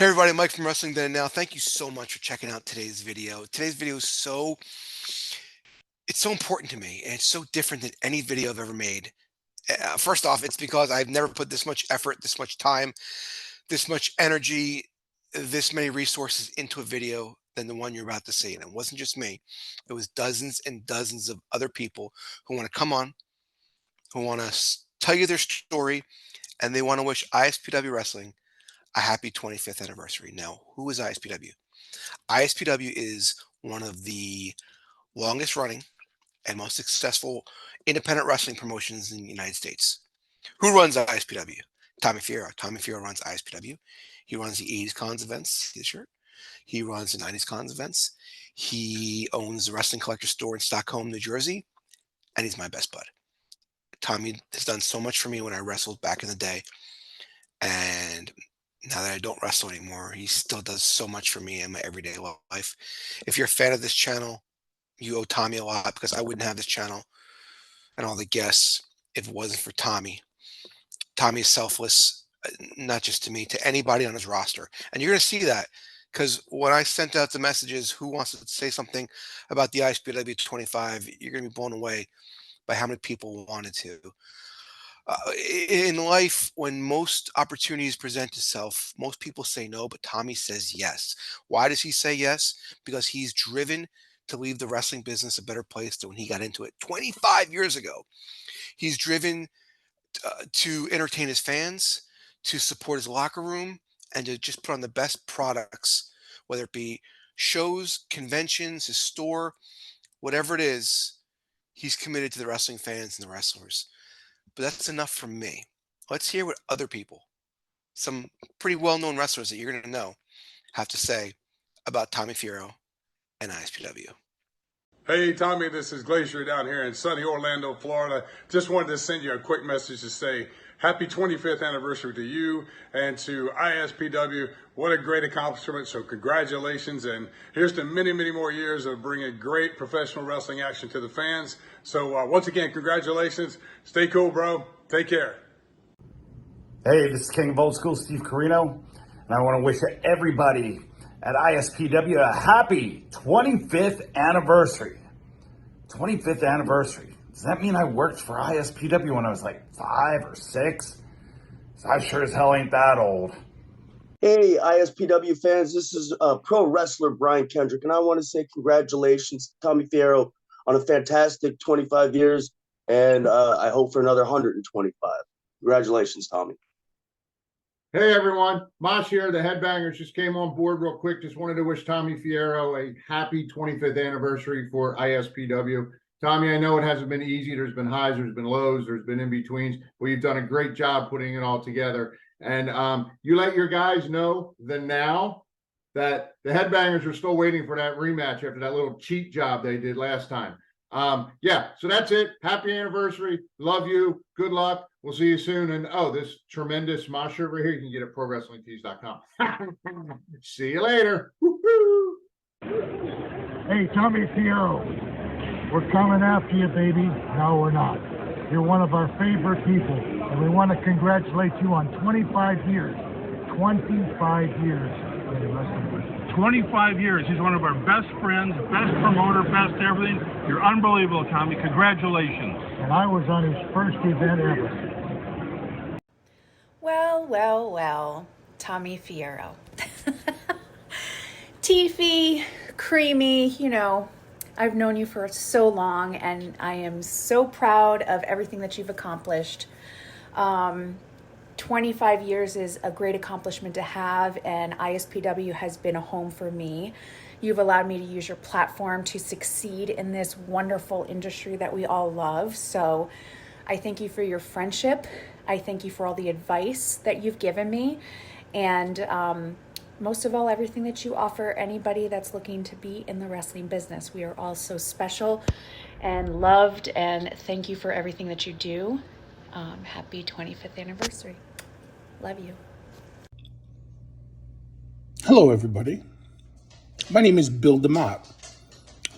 Hey everybody, Mike from Wrestling Then and Now. Thank you so much for checking out today's video. Today's video is it's so important to me, and it's so different than any video I've ever made. First off, it's because I've never put this much effort, this much time, this much energy, this many resources into a video than the one you're about to see. And it wasn't just me. It was dozens and dozens of other people who want to come on, who want to tell you their story, and they want to wish ISPW Wrestling a happy 25th anniversary. Now, who is ISPW? ISPW is one of the longest running and most successful independent wrestling promotions in the United States. Who runs ISPW? Tommy Fierro. Tommy Fierro runs ISPW. He runs the 80s cons events. See the shirt? He runs the 90s cons events. He owns the Wrestling Collector store in Stockholm, New Jersey, and he's my best bud. Tommy has done so much for me when I wrestled back in the day, and now that I don't wrestle anymore, he still does so much for me in my everyday life. If you're a fan of this channel, you owe Tommy a lot, because I wouldn't have this channel and all the guests if it wasn't for Tommy. Tommy is selfless, not just to me, to anybody on his roster. And you're going to see that, because when I sent out the messages, who wants to say something about the ISPW 25, you're going to be blown away by how many people wanted to. In life, when most opportunities present itself, most people say no, but Tommy says yes. Why does he say yes? Because he's driven to leave the wrestling business a better place than when he got into it 25 years ago. He's driven to entertain his fans, to support his locker room, and to just put on the best products, whether it be shows, conventions, his store, whatever it is. He's committed to the wrestling fans and the wrestlers. But that's enough from me. Let's hear what other people, some pretty well-known wrestlers that you're going to know, have to say about Tommy Fierro and ISPW. Hey, Tommy, this is Glacier down here in sunny Orlando, Florida. Just wanted to send you a quick message to say happy 25th anniversary to you and to ISPW. What a great accomplishment. So congratulations. And here's to many, many more years of bringing great professional wrestling action to the fans. So once again, congratulations. Stay cool, bro. Take care. Hey, this is King of Old School, Steve Carino, and I want to wish everybody at ISPW a happy 25th anniversary. 25th anniversary. Does that mean I worked for ISPW when I was like 5 or 6? So I sure as hell ain't that old. Hey, ISPW fans, this is pro wrestler Brian Kendrick, and I want to say congratulations to Tommy Fierro on a fantastic 25 years, and I hope for another 125. Congratulations, Tommy. Hey everyone, Mosh here. The Headbangers just came on board real quick. Just wanted to wish Tommy Fierro a happy 25th anniversary for ISPW. Tommy, I know it hasn't been easy. There's been highs, there's been lows, there's been in-betweens, but you've done a great job putting it all together. And you let your guys know now that the Headbangers are still waiting for that rematch after that little cheat job they did last time. Yeah, so that's it. Happy anniversary. Love you. Good luck. We'll see you soon. And this tremendous mosh over here, you can get at ProWrestlingTees.com. See you later. Woo-hoo. Hey, Tommy Fierro, we're coming after you, baby. No, we're not. You're one of our favorite people, and we want to congratulate you on 25 years. 25 years in the wrestling business. 25 years. He's one of our best friends, best promoter, best everything. You're unbelievable, Tommy. Congratulations. And I was on his first event ever. Well, Tommy Fierro. Teefy, creamy, I've known you for so long, and I am so proud of everything that you've accomplished. 25 years is a great accomplishment to have, and ISPW has been a home for me. You've allowed me to use your platform to succeed in this wonderful industry that we all love. So I thank you for your friendship. I thank you for all the advice that you've given me. And most of all, everything that you offer anybody that's looking to be in the wrestling business. We are all so special and loved, and thank you for everything that you do. Happy 25th anniversary. Love you. Hello, everybody. My name is Bill DeMott,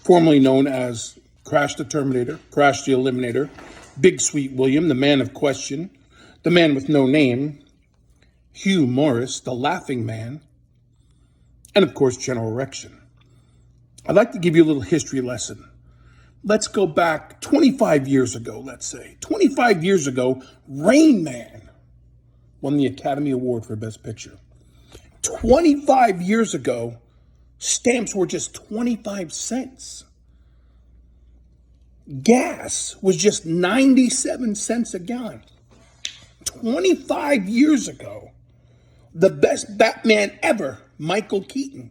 formerly known as Crash the Terminator, Crash the Eliminator, Big Sweet William, the Man of Question, the Man with No Name, Hugh Morris, the Laughing Man, and of course, general erection. I'd like to give you a little history lesson. Let's go back 25 years ago, let's say. 25 years ago, Rain Man won the Academy Award for Best Picture. 25 years ago, stamps were just 25 cents. Gas was just 97 cents a gallon. 25 years ago, the best Batman ever, Michael Keaton,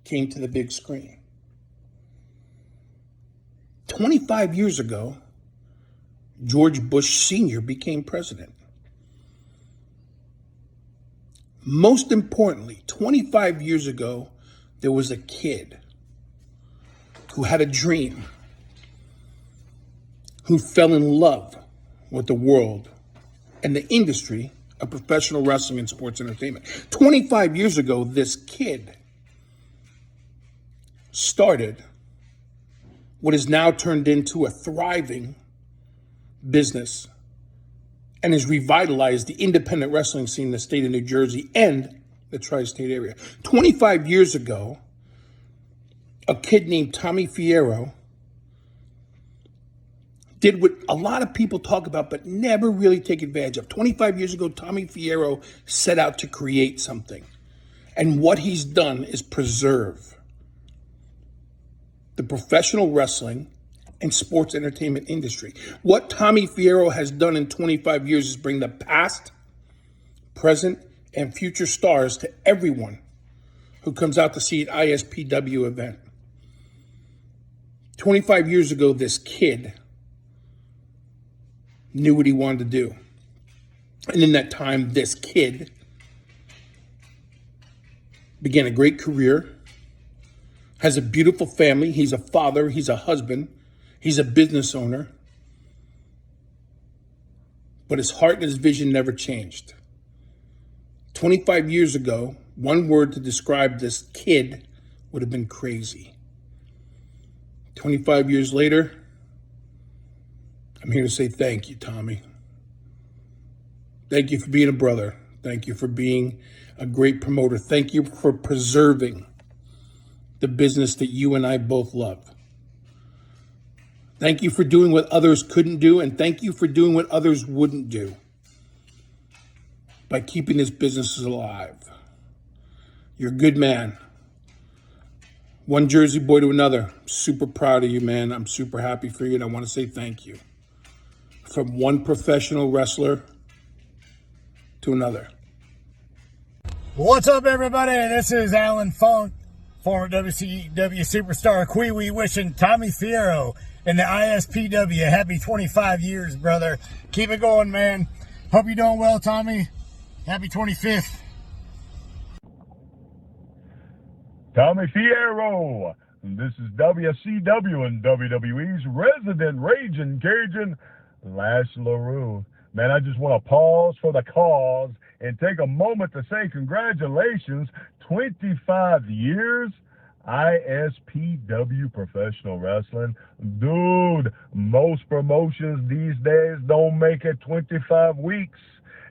came to the big screen. 25 years ago, George Bush Sr. became president. Most importantly, 25 years ago, there was a kid who had a dream, who fell in love with the world and the industry of professional wrestling and sports entertainment. 25 years ago, this kid started what is now turned into a thriving business and has revitalized the independent wrestling scene in the state of New Jersey and the tri-state area. 25 years ago, a kid named Tommy Fierro did what a lot of people talk about but never really take advantage of. 25 years ago, Tommy Fierro set out to create something. And what he's done is preserve the professional wrestling and sports entertainment industry. What Tommy Fierro has done in 25 years is bring the past, present, and future stars to everyone who comes out to see an ISPW event. 25 years ago, this kid knew what he wanted to do. And in that time, this kid began a great career, has a beautiful family. He's a father, he's a husband, he's a business owner. But his heart and his vision never changed. 25 years ago, one word to describe this kid would have been crazy. 25 years later, I'm here to say thank you, Tommy. Thank you for being a brother. Thank you for being a great promoter. Thank you for preserving the business that you and I both love. Thank you for doing what others couldn't do, and thank you for doing what others wouldn't do by keeping this business alive. You're a good man. One Jersey boy to another. Super proud of you, man. I'm super happy for you, and I want to say thank you. From one professional wrestler to another. What's up, everybody? This is Alan Funk, former WCW superstar Kwee wishing Tommy Fierro and the ISPW happy 25 years, brother. Keep it going, man. Hope you're doing well, Tommy. Happy 25th. Tommy Fierro. This is WCW and WWE's resident Raging Cajun, Lash LaRue. Man, I just want to pause for the cause and take a moment to say congratulations. 25 years, ISPW professional wrestling. Dude, most promotions these days don't make it 25 weeks.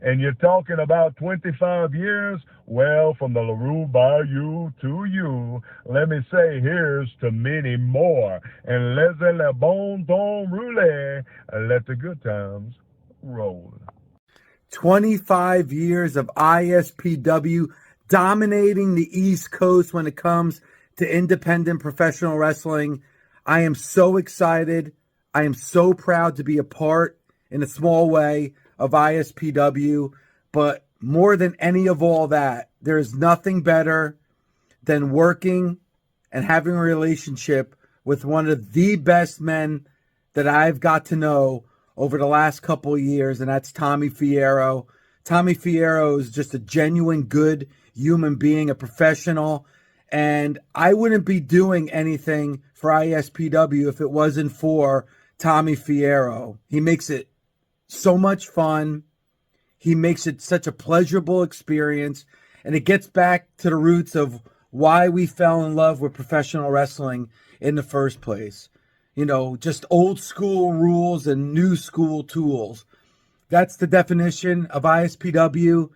And you're talking about 25 years? Well, from the LaRue Bayou to you, let me say here's to many more. And laissez le bon temps rouler, let the good times roll. 25 years of ISPW dominating the East Coast when it comes to independent professional wrestling. I am so excited. I am so proud to be a part, in a small way, of ISPW. But more than any of all that, there is nothing better than working and having a relationship with one of the best men that I've got to know over the last couple of years, and that's Tommy Fierro. Tommy Fierro is just a genuine good human being, a professional, and I wouldn't be doing anything for ISPW if it wasn't for Tommy Fierro. He makes it so much fun. He makes it such a pleasurable experience, and it gets back to the roots of why we fell in love with professional wrestling in the first place. You know, just old school rules and new school tools. That's the definition of ISPW,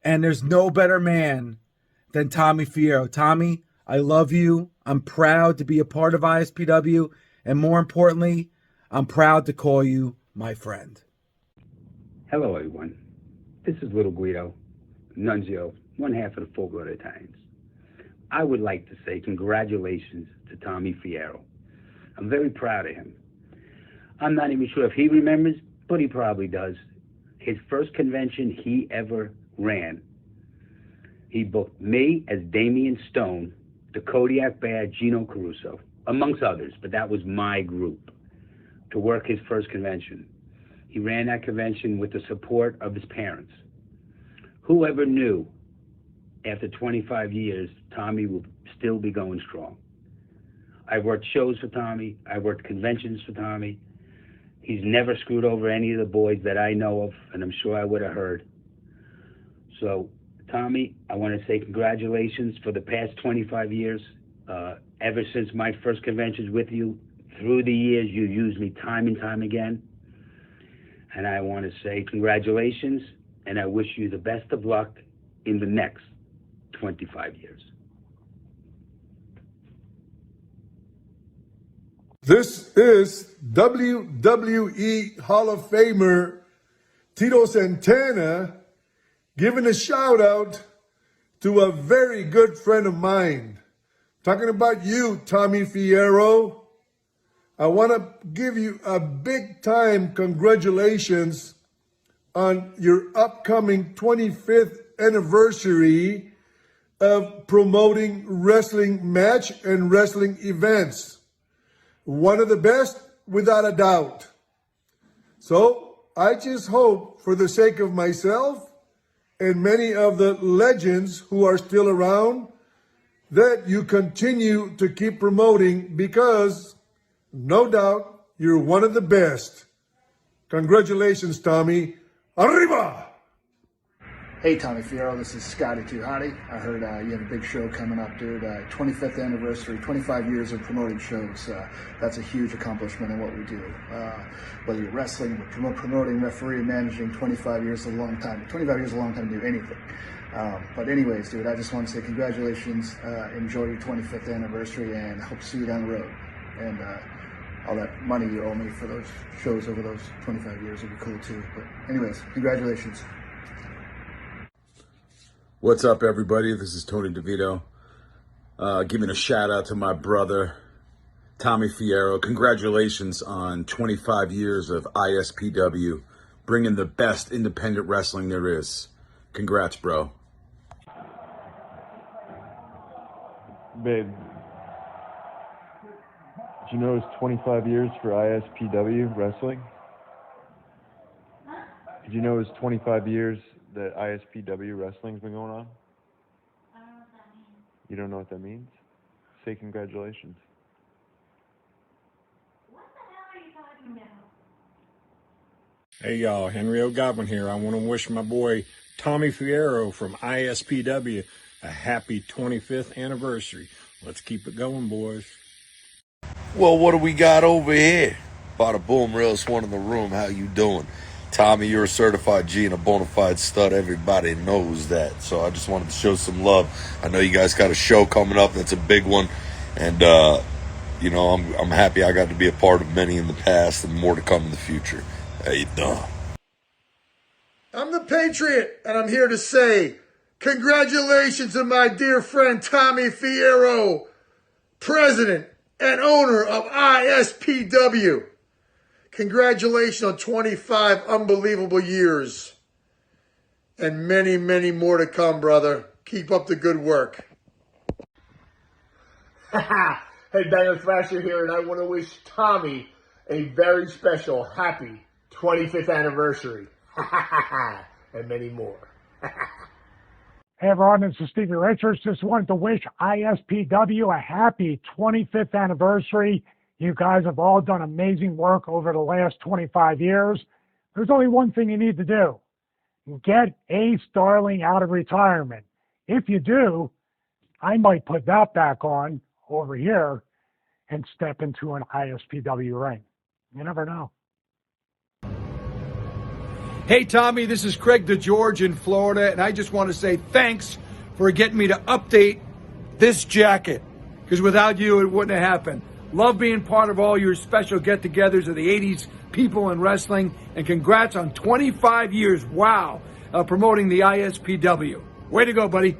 and there's no better man than Tommy Fierro. Tommy, I love you. I'm proud to be a part of ISPW. And more importantly, I'm proud to call you my friend. Hello, everyone. This is Little Guido, Nunzio, one half of the Full Blood Italians. I would like to say congratulations to Tommy Fierro. I'm very proud of him. I'm not even sure if he remembers, but he probably does. His first convention he ever ran, he booked me as Damian Stone, the Kodiak Bear, Gino Caruso, amongst others, but that was my group, to work his first convention. He ran that convention with the support of his parents. Whoever knew after 25 years, Tommy will still be going strong. I worked shows for Tommy. I worked conventions for Tommy. He's never screwed over any of the boys that I know of, and I'm sure I would have heard. So, Tommy, I want to say congratulations for the past 25 years. Ever since my first conventions with you, through the years, you used me time and time again. And I want to say congratulations, and I wish you the best of luck in the next 25 years. This is WWE Hall of Famer Tito Santana giving a shout out to a very good friend of mine. Talking about you, Tommy Fierro. I want to give you a big time congratulations on your upcoming 25th anniversary of promoting wrestling match and wrestling events. One of the best, without a doubt. So I just hope, for the sake of myself and many of the legends who are still around, that you continue to keep promoting, because no doubt you're one of the best. Congratulations, Tommy. Arriba! Hey, Tommy Fierro, this is Scotty Too Hottie. I heard you have a big show coming up, dude. 25th anniversary, 25 years of promoting shows. That's a huge accomplishment in what we do. Whether you're wrestling, promoting, refereeing, managing, 25 years is a long time. 25 years is a long time to do anything. But anyways, dude, I just want to say congratulations. Enjoy your 25th anniversary, and hope to see you down the road. And all that money you owe me for those shows over those 25 years would be cool too. But anyways, congratulations. What's up, everybody? This is Tony DeVito. Giving a shout out to my brother, Tommy Fierro. Congratulations on 25 years of ISPW, bringing the best independent wrestling there is. Congrats, bro. Babe, did you know it's 25 years for ISPW wrestling? Did you know it's 25 years that ISPW wrestling's been going on? I don't know what that means. You don't know what that means? Say congratulations. What the hell are you talking about? Hey y'all, Henry O. Godwin here. I want to wish my boy Tommy Fierro from ISPW a happy 25th anniversary. Let's keep it going, boys. Well, what do we got over here? Bada boom, realest one in the room. How you doing? Tommy, you're a certified G and a bona fide stud. Everybody knows that. So I just wanted to show some love. I know you guys got a show coming up. That's a big one. And, you know, I'm happy I got to be a part of many in the past and more to come in the future. How you doing? I'm the Patriot, and I'm here to say congratulations to my dear friend Tommy Fierro, president and owner of ISPW. Congratulations on 25 unbelievable years. And many, many more to come, brother. Keep up the good work. Hey, Banger Thrasher here, and I want to wish Tommy a very special, happy 25th anniversary. And many more. Hey everyone, this is Stevie Richards. Just wanted to wish ISPW a happy 25th anniversary. You guys have all done amazing work over the last 25 years. There's only one thing you need to do. Get Ace Darling out of retirement. If you do, I might put that back on over here and step into an ISPW ring. You never know. Hey, Tommy, this is Craig DeGeorge in Florida, and I just want to say thanks for getting me to update this jacket, because without you, it wouldn't have happened. Love being part of all your special get-togethers of the 80s people in wrestling, and congrats on 25 years, wow, promoting the ISPW. Way to go, buddy.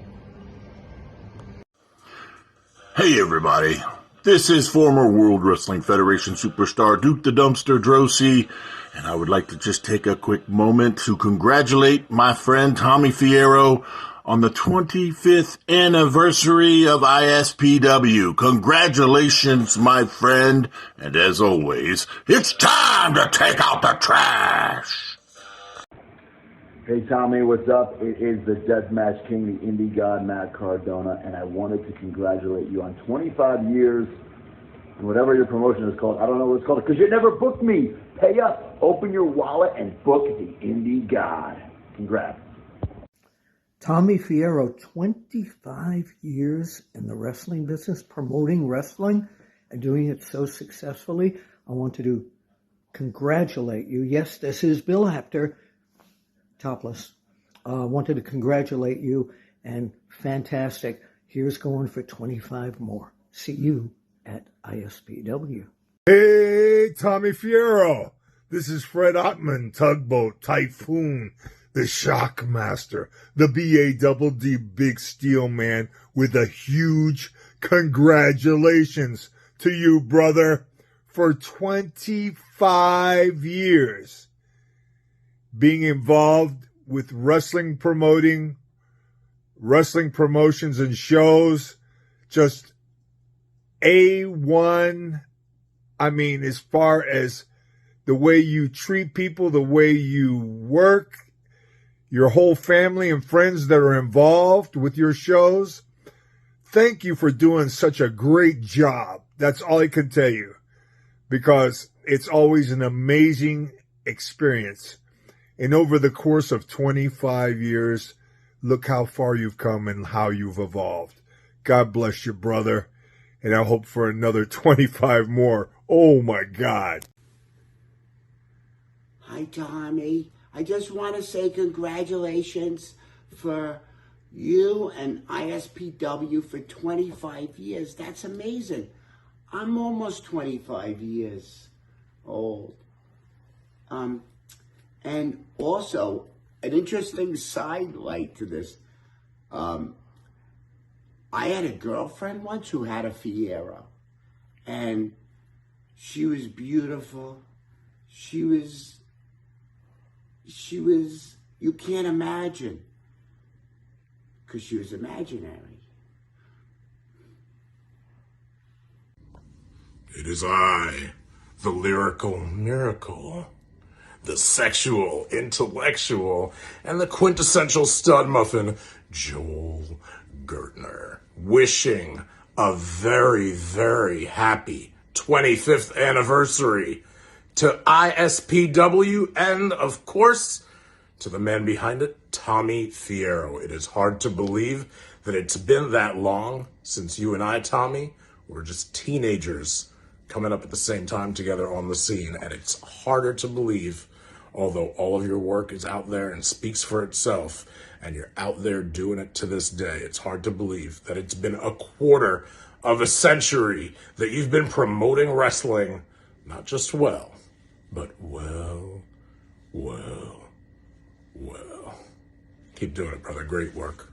Hey everybody, this is former World Wrestling Federation superstar Duke the Dumpster Drosy, and I would like to just take a quick moment to congratulate my friend Tommy Fierro on the 25th anniversary of ISPW. Congratulations, my friend, and as always, it's time to take out the trash! Hey Tommy, what's up? It is the Deathmatch King, the Indie God, Matt Cardona, and I wanted to congratulate you on 25 years and whatever your promotion is called. I don't know what it's called because you never booked me. Pay up, open your wallet, and book the Indie God. Congrats. Tommy Fierro, 25 years in the wrestling business, promoting wrestling and doing it so successfully. I wanted to congratulate you. Yes, this is Bill Apter. Topless. Wanted to congratulate you, and fantastic. Here's going for 25 more. See you at ISPW. Hey, Tommy Fierro. This is Fred Ottman, Tugboat, Typhoon, the Shockmaster, the BADD Big Steel Man, with a huge congratulations to you, brother, for 25 years. Being involved with wrestling promoting, wrestling promotions and shows, just A1. I mean, as far as the way you treat people, the way you work, your whole family and friends that are involved with your shows. Thank you for doing such a great job. That's all I can tell you, because it's always an amazing experience. And over the course of 25 years, look how far you've come and how you've evolved. God bless you, brother. And I hope for another 25 more. Oh, my God. Hi, Tommy. I just want to say congratulations for you and ISPW for 25 years. That's amazing. I'm almost 25 years old. And also, an interesting sidelight to this. I had a girlfriend once who had a Fierro, and she was beautiful. She was, you can't imagine, because she was imaginary. It is I, the lyrical miracle, the sexual, intellectual, and the quintessential stud muffin, Joel Gertner, wishing a very, very happy 25th anniversary to ISPW and, of course, to the man behind it, Tommy Fierro. It is hard to believe that it's been that long since you and I, Tommy, were just teenagers coming up at the same time together on the scene, and it's harder to believe, although all of your work is out there and speaks for itself, and you're out there doing it to this day. It's hard to believe that it's been a quarter of a century that you've been promoting wrestling, not just well, but well. Keep doing it, brother. Great work.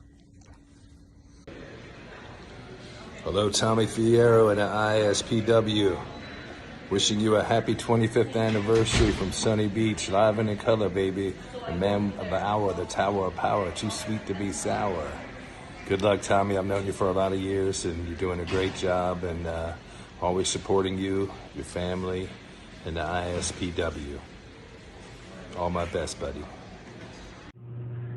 Hello, Tommy Fierro and the ISPW. Wishing you a happy 25th anniversary from Sunny Beach, live and in color, baby. The man of the hour, the tower of power, too sweet to be sour. Good luck, Tommy. I've known you for a lot of years, and you're doing a great job, and always supporting you, your family, and the ISPW. All my best, buddy.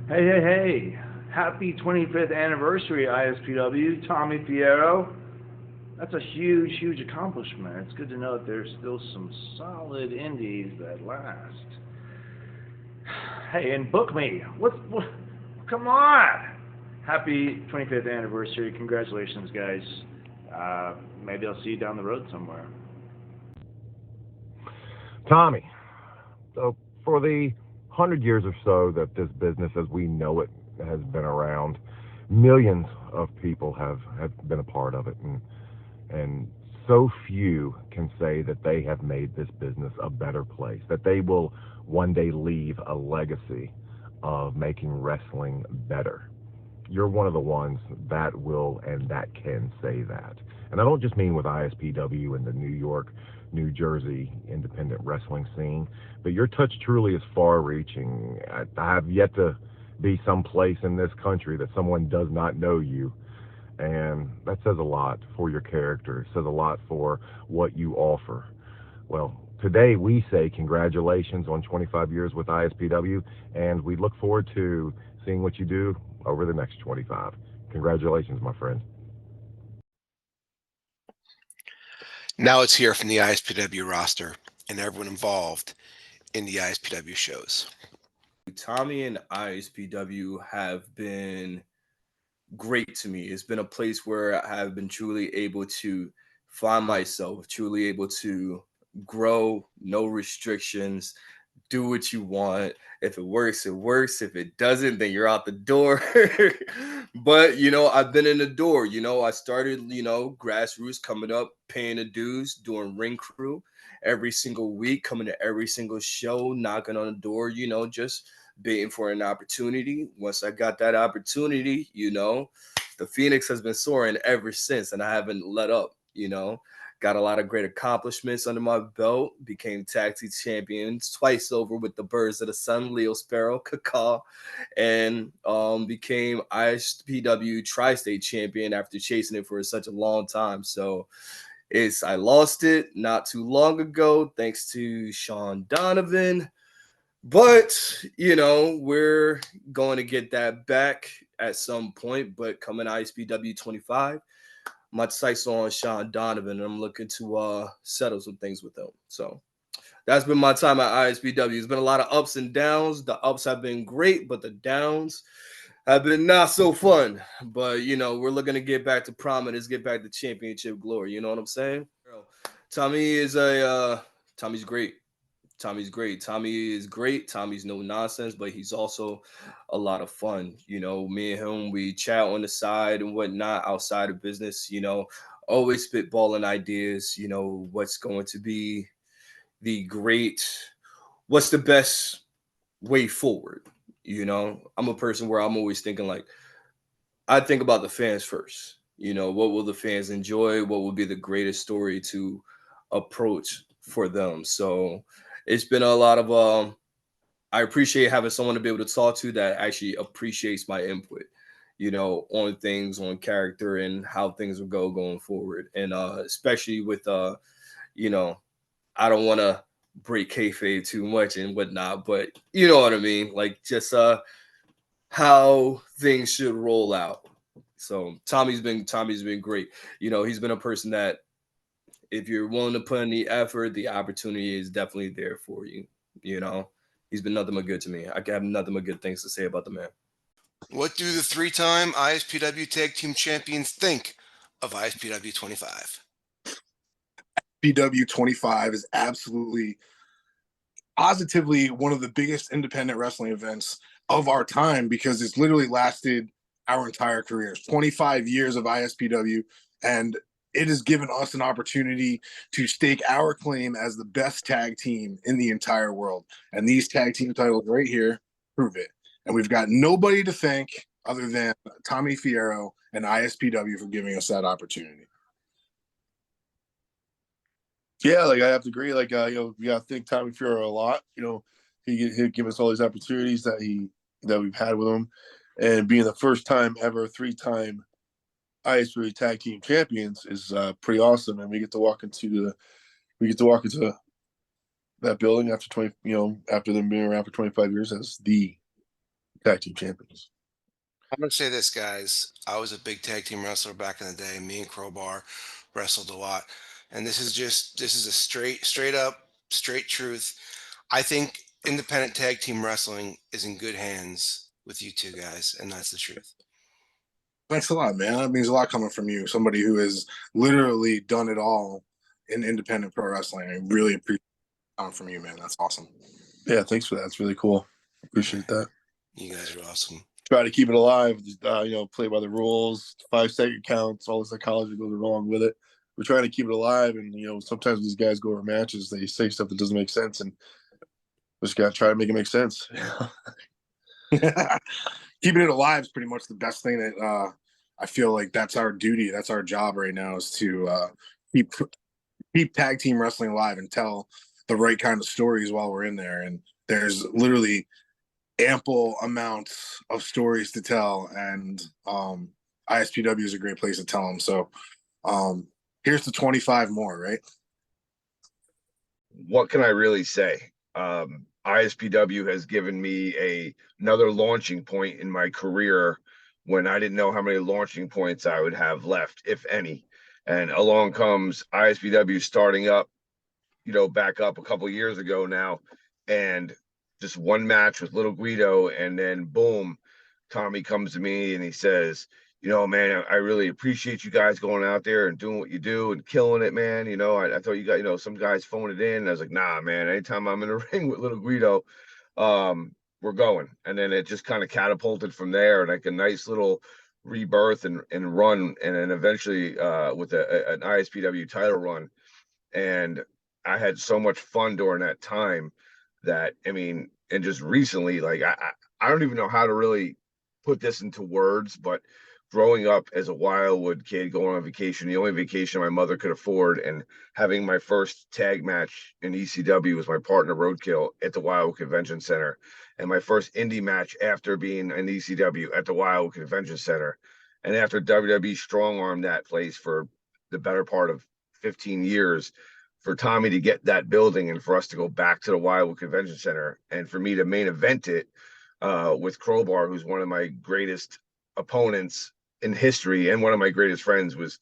Hey. Happy 25th anniversary, ISPW. Tommy Fierro. That's a huge, huge accomplishment. It's good to know that there's still some solid indies that last. Hey, and book me. What? Come on. Happy 25th anniversary. Congratulations, guys. Maybe I'll see you down the road somewhere. Tommy, so for the 100 years or so that this business as we know it has been around, millions of people have been a part of it, and so few can say that they have made this business a better place, that they will one day leave a legacy of making wrestling better. You're one of the ones that will and that can say that. And I don't just mean with ISPW and the New York, New Jersey independent wrestling scene, but your touch truly is far-reaching. I have yet to be someplace in this country that someone does not know you. And that says a lot for your character. It says a lot for what you offer. Well, today we say congratulations on 25 years with ISPW, and we look forward to seeing what you do over the next 25. Congratulations, my friend. Now let's hear from the ISPW roster and everyone involved in the ISPW shows. Tommy and ISPW have been great to me. It's been a place where I have been truly able to find myself, truly able to grow, no restrictions, do what you want. If it works, it works. If it doesn't, then you're out the door. But, I've been in the door. I started, grassroots, coming up, paying the dues, doing ring crew every single week, coming to every single show, knocking on the door, just waiting for an opportunity. Once I got that opportunity, the Phoenix has been soaring ever since, and I haven't let up, Got a lot of great accomplishments under my belt. Became tag team champions twice over with the Birds of the Sun, Leo Sparrow, Kaka, and became ISPW Tri-State champion after chasing it for such a long time. So I lost it not too long ago, thanks to Sean Donovan. But, we're going to get that back at some point. But coming ISPW 25, my sights on Sean Donovan, and I'm looking to settle some things with him. So that's been my time at ISPW. It's been a lot of ups and downs. The ups have been great, but the downs have been not so fun. But, we're looking to get back to prominence, get back to championship glory. You know what I'm saying? Tommy's great. Tommy's great. Tommy is great. Tommy's no nonsense, but he's also a lot of fun. Me and him, we chat on the side and whatnot outside of business, always spitballing ideas, what's going to be what's the best way forward. I'm a person where I'm always thinking I think about the fans first. What will the fans enjoy? What will be the greatest story to approach for them? So it's been a lot of I appreciate having someone to be able to talk to that actually appreciates my input, on things, on character, and how things will go going forward. And especially with I don't want to break kayfabe too much and whatnot, but you know what I mean, just how things should roll out. So Tommy's been great. He's been a person that if you're willing to put in the effort, the opportunity is definitely there for you. He's been nothing but good to me. I have nothing but good things to say about the man. What do the three-time ISPW Tag Team Champions think of ISPW 25? ISPW 25 is absolutely, positively one of the biggest independent wrestling events of our time because it's literally lasted our entire careers. 25 years of ISPW, and it has given us an opportunity to stake our claim as the best tag team in the entire world. And these tag team titles right here prove it. And we've got nobody to thank other than Tommy Fierro and ISPW for giving us that opportunity. Yeah, I have to agree. We got to thank Tommy Fierro a lot. He'd give us all these opportunities that we've had with him, and being the first time ever three-time ISPW Tag Team Champions is pretty awesome. And we get to walk into that building after after them being around for 25 years as the Tag Team Champions. I'm going to say this, guys. I was a big tag team wrestler back in the day. Me and Crowbar wrestled a lot. And this is a straight up, straight truth. I think independent tag team wrestling is in good hands with you two guys. And that's the truth. Thanks a lot, man. That means a lot coming from you, somebody who has literally done it all in independent pro wrestling. I really appreciate it coming from you, man. That's awesome. Yeah, thanks for that. It's really cool. Appreciate that. You guys are awesome. try to keep it alive. Play by the rules, 5-second counts, all the psychology goes along with it. We're trying to keep it alive, and sometimes these guys go over matches, they say stuff that doesn't make sense, and we just gotta try to make it make sense. Keeping it alive is pretty much the best thing that I feel like that's our duty, that's our job right now, is to keep tag team wrestling alive and tell the right kind of stories while we're in there. And there's literally ample amounts of stories to tell, and ISPW is a great place to tell them. So here's the 25 more, right? What can I really say? ISPW has given me another launching point in my career when I didn't know how many launching points I would have left, if any. And along comes ISPW starting up, back up a couple years ago now, and just one match with Little Guido, and then boom, Tommy comes to me and he says, man, I really appreciate you guys going out there and doing what you do and killing it, man. I thought you got, some guys phone it in. And I was like, nah, man, anytime I'm in a ring with Little Guido, we're going. And then it just kind of catapulted from there, like a nice little rebirth and run. And then eventually with an ISPW title run. And I had so much fun during that time that, and just recently, like, I don't even know how to really put this into words, but growing up as a Wildwood kid, going on vacation, the only vacation my mother could afford, and having my first tag match in ECW with my partner Roadkill at the Wildwood Convention Center, and my first indie match after being in ECW at the Wildwood Convention Center, and after WWE strong armed that place for the better part of 15 years, for Tommy to get that building and for us to go back to the Wildwood Convention Center and for me to main event it with Crowbar, who's one of my greatest opponents in history and one of my greatest friends, was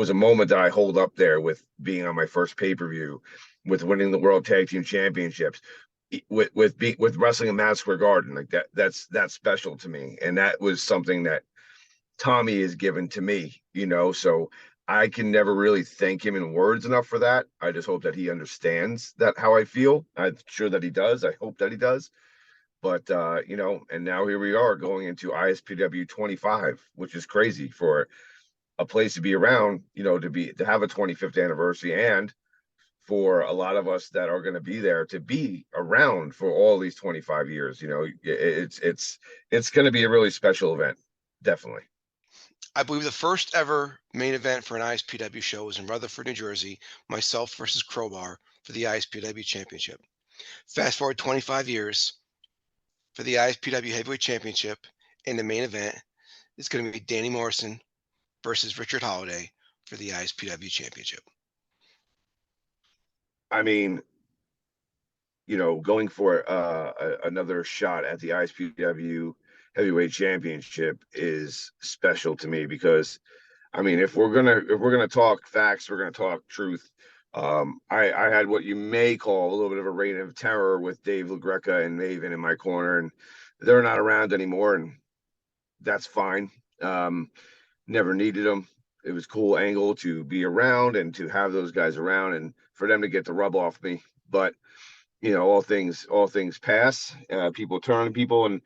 a moment that I hold up there with being on my first pay-per-view, with winning the World Tag Team Championships, with wrestling in Madison Square Garden. Like that's special to me, and that was something that Tommy has given to me, so I can never really thank him in words enough for that. I just hope that he understands that how I feel. I'm sure that he does. I hope that he does. But and now here we are going into ISPW 25, which is crazy for a place to be around, to have a 25th anniversary, and for a lot of us that are going to be there to be around for all these 25 years. It's going to be a really special event, definitely. I believe the first ever main event for an ISPW show was in Rutherford, New Jersey, myself versus Crowbar for the ISPW Championship. Fast forward 25 years, for the ISPW Heavyweight Championship, in the main event is going to be Danny Morrison versus Richard Holiday for the ISPW Championship. Going for another shot at the ISPW Heavyweight Championship is special to me because, if we're gonna talk facts, we're gonna talk truth. I had what you may call a little bit of a reign of terror with Dave LaGreca and Maven in my corner, and they're not around anymore, and that's fine. Never needed them. It was cool angle to be around and to have those guys around and for them to get the rub off me. But all things pass. People turn people, and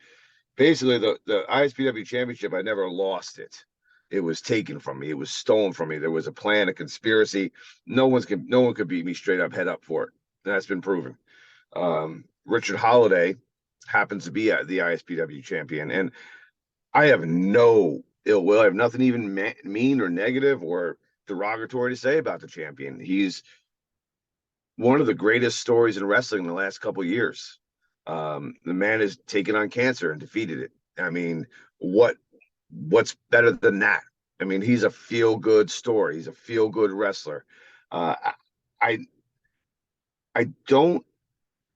basically the ISPW Championship, I never lost it. It was taken from me. It was stolen from me. There was a plan, a conspiracy. No one could beat me straight up, head up for it. That's been proven. Richard Holiday happens to be the ISPW champion, and I have no ill will. I have nothing even mean or negative or derogatory to say about the champion. He's one of the greatest stories in wrestling in the last couple of years. The man has taken on cancer and defeated it. What's better than that? He's a feel-good story. He's a feel-good wrestler. I don't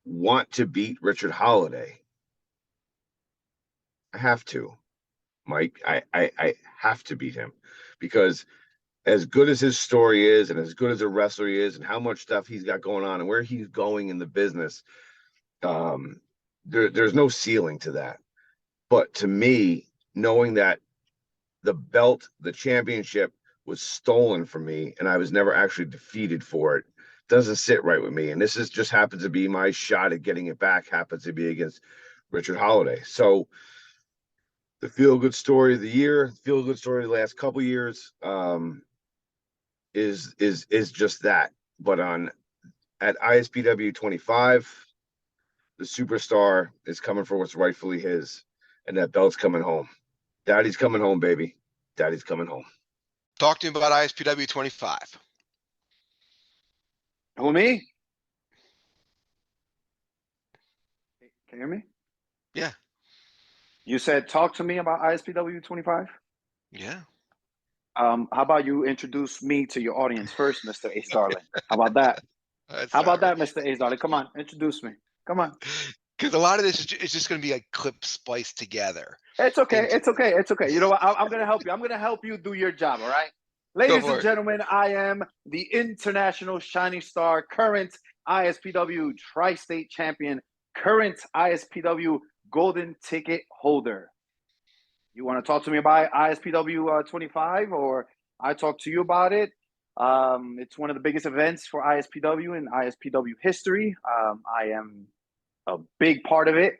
want to beat Richard Holiday. I have to, Mike. I have to beat him because as good as his story is and as good as a wrestler he is and how much stuff he's got going on and where he's going in the business, there's no ceiling to that. But to me, knowing that the belt, the championship, was stolen from me and I was never actually defeated for it, doesn't sit right with me. And this just happens to be my shot at getting it back, happens to be against Richard Holiday. So the feel good story of the year, feel good story of the last couple years, is just that. But at ISPW 25, the superstar is coming for what's rightfully his, and that belt's coming home. Daddy's coming home, baby. Daddy's coming home. Talk to me about ISPW 25. Who, me? Can you hear me? Yeah. You said talk to me about ISPW 25? Yeah. How about you introduce me to your audience first, Mr. Ace Darling? How about that? That's How about all right. that, Mr. Ace Darling? Come on, introduce me. Come on. Because a lot of this is just going to be like clips spliced together. It's okay. into It's okay. It's okay. You know what? I'm going to help you. I'm going to help you do your job, all right? Ladies for and it. gentlemen, I am the international shining star, current ISPW tri-state champion, current ISPW golden ticket holder. You want to talk to me about ISPW 25, or I talk to you about it? It's one of the biggest events for ISPW in ISPW history. I am a big part of it.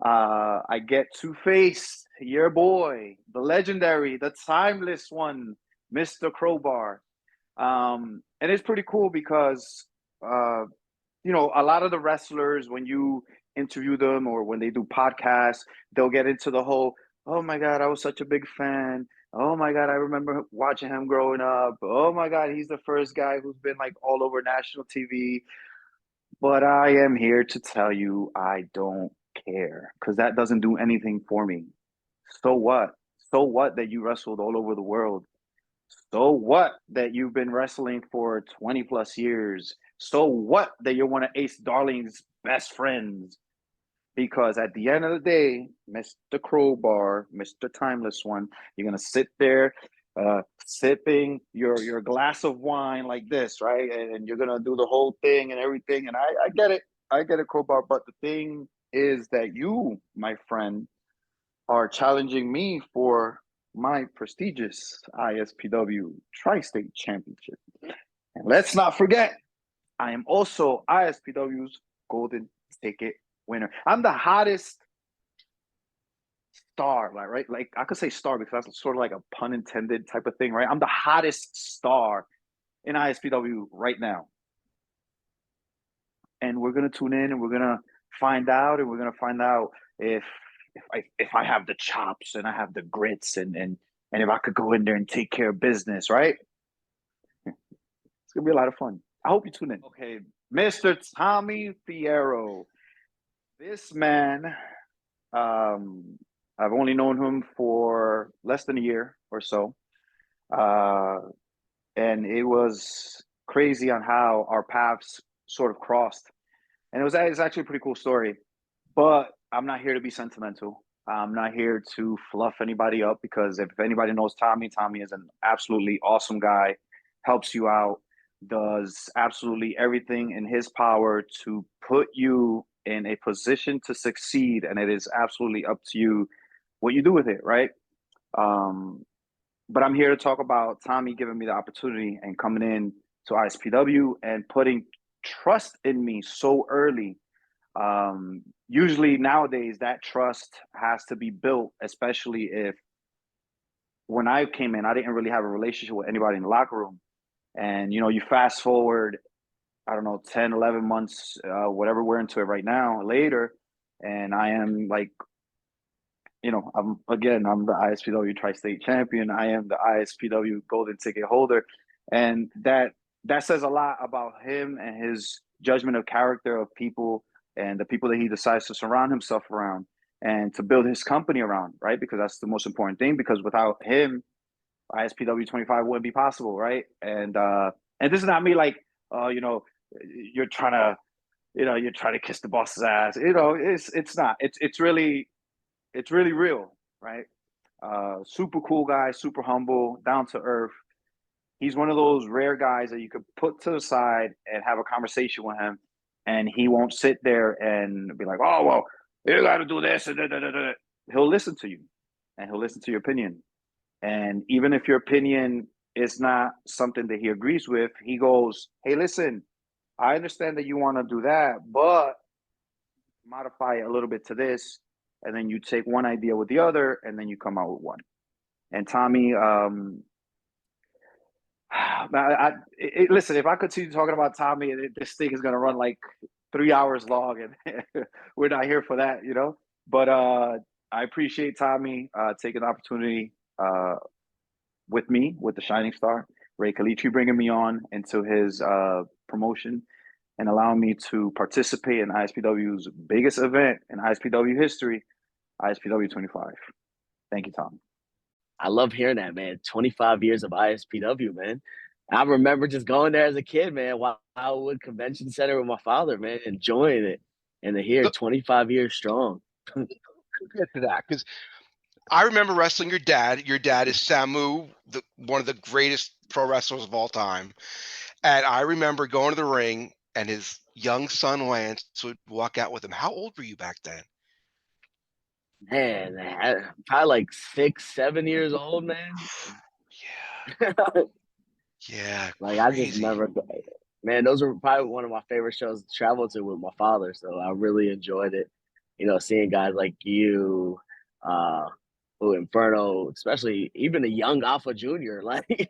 I get to face your boy, the legendary, the timeless one, Mr. Crowbar. And it's pretty cool because, you know, a lot of the wrestlers, when you interview them or when they do podcasts, they'll get into the whole, oh my God, I was such a big fan. Oh my God, I remember watching him growing up. Oh my God, he's the first guy who's been like all over national TV. But I am here to tell you I don't care because that doesn't do anything for me. So what? So what that you wrestled all over the world? So what that you've been wrestling for 20 plus years? So what that you're one of Ace Darling's best friends? Because at the end of the day, Mr. Crowbar, Mr. Timeless One, you're gonna sit there sipping your glass of wine like this, right? And you're gonna do the whole thing and everything. And I get it. I get it, Crowbar. But the thing is that you, my friend, are challenging me for my prestigious ISPW Tri-State Championship. And let's not forget, I am also ISPW's golden ticket winner. I'm the hottest star, right? Like I could say star because that's sort of like a pun intended type of thing, right? I'm the hottest star in ISPW right now. And we're gonna tune in and we're gonna find out, and we're gonna find out if I have the chops and I have the grits and if I could go in there and take care of business, right? It's gonna be a lot of fun. I hope you tune in. Okay, Mr. Tommy Fierro. This man, I've only known him for less than a year or so. And it was crazy on how our paths sort of crossed. And it's actually a pretty cool story. But I'm not here to be sentimental. I'm not here to fluff anybody up because if anybody knows Tommy, Tommy is an absolutely awesome guy, helps you out, does absolutely everything in his power to put you in a position to succeed. And it is absolutely up to you what you do with it, right? But I'm here to talk about Tommy giving me the opportunity and coming in to ISPW and putting trust in me so early. Usually nowadays that trust has to be built, especially if when I came in, I didn't really have a relationship with anybody in the locker room. And, you know, you fast forward, I don't know, 10, 11 months, whatever we're into it right now, later, and I am like, you know, I'm the ISPW Tri-State Champion. I am the ISPW Golden Ticket holder. And that says a lot about him and his judgment of character of people and the people that he decides to surround himself around and to build his company around, right? Because that's the most important thing, because without him, ISPW 25 wouldn't be possible, right? And this is not me like, you know, you're trying to kiss the boss's ass. You know, it's not. It's really real, right? Super cool guy, super humble, down to earth. He's one of those rare guys that you could put to the side and have a conversation with him, and he won't sit there and be like, "Oh, well, you got to do this." And da. He'll listen to you, and he'll listen to your opinion. And even if your opinion is not something that he agrees with, he goes, "Hey, listen, I understand that you want to do that, but modify it a little bit to this. and then you take one idea with the other, and then you come out with one. And Tommy, listen, if I continue talking about Tommy, this thing is gonna run like 3 hours long, and we're not here for that, you know. But I appreciate Tommy taking the opportunity with me, with the Shining Star, Ray Calitri, bringing me on into his promotion and allowing me to participate in ISPW's biggest event in ISPW history, ISPW 25. Thank you, Tom. I love hearing that, man. 25 years of ISPW, man. I remember just going there as a kid, man, Wildwood Convention Center with my father, man, enjoying it. And to hear 25 years strong. Get to that, because I remember wrestling your dad. Your dad is Samu, one of the greatest pro wrestlers of all time. And I remember going to the ring, and his young son Lance would walk out with him. How old were you back then? Man, probably like 6, 7 years old, man. Yeah. Yeah. Like, crazy. I just never, man, those were probably one of my favorite shows to travel to with my father. So I really enjoyed it. You know, seeing guys like you, Inferno, especially even a young Alpha Jr., like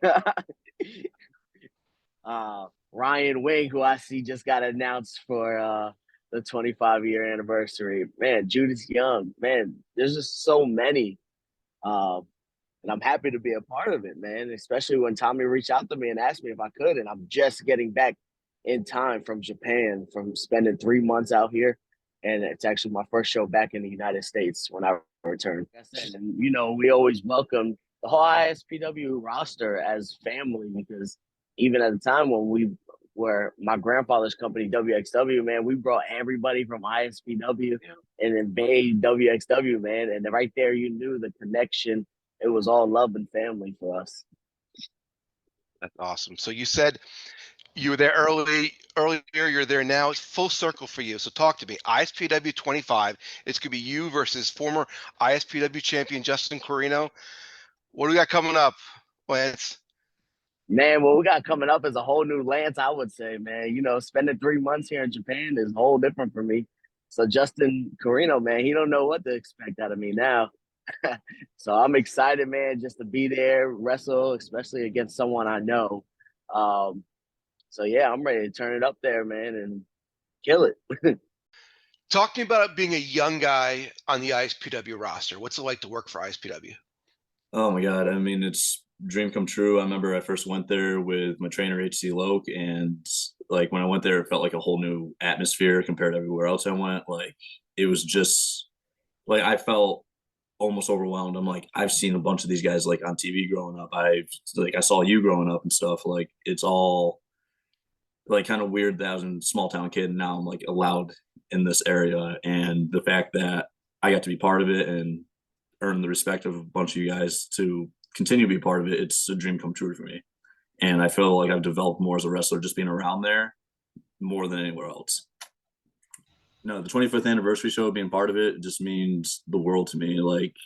Ryan Wing, who I see just got announced for the 25-year anniversary. Man, Judas Young, man, there's just so many. And I'm happy to be a part of it, man, especially when Tommy reached out to me and asked me if I could. And I'm just getting back in time from Japan, from spending 3 months out here. And it's actually my first show back in the United States when I returned. And, you know, we always welcome the whole ISPW roster as family, because even at the time when we were my grandfather's company, WXW, man, we brought everybody from ISPW and invade WXW, man. And right there, you knew the connection. It was all love and family for us. That's awesome. So you said you were there earlier, you're there now. It's full circle for you. So talk to me. ISPW 25. It's going to be you versus former ISPW champion Justin Carino. What do we got coming up, Lance? Man, what we got coming up is a whole new Lance, I would say, man. You know, spending 3 months here in Japan is a whole different for me. So Justin Carino, man, he don't know what to expect out of me now. So I'm excited, man, just to be there, wrestle, especially against someone I know. So yeah, I'm ready to turn it up there, man, and kill it. Talk to me about being a young guy on the ISPW roster. What's it like to work for ISPW? Oh my God. I mean, it's dream come true. I remember I first went there with my trainer, HC Loke, and like when I went there, it felt like a whole new atmosphere compared to everywhere else I went. Like it was just like I felt almost overwhelmed. I'm like, I've seen a bunch of these guys like on TV growing up. I saw you growing up and stuff. Like it's all like kind of weird that I was a small town kid and now I'm like allowed in this area. And the fact that I got to be part of it and earn the respect of a bunch of you guys to continue to be part of it, it's a dream come true for me. And I feel like I've developed more as a wrestler just being around there more than anywhere else. No, the 25th anniversary show, being part of it just means the world to me. Like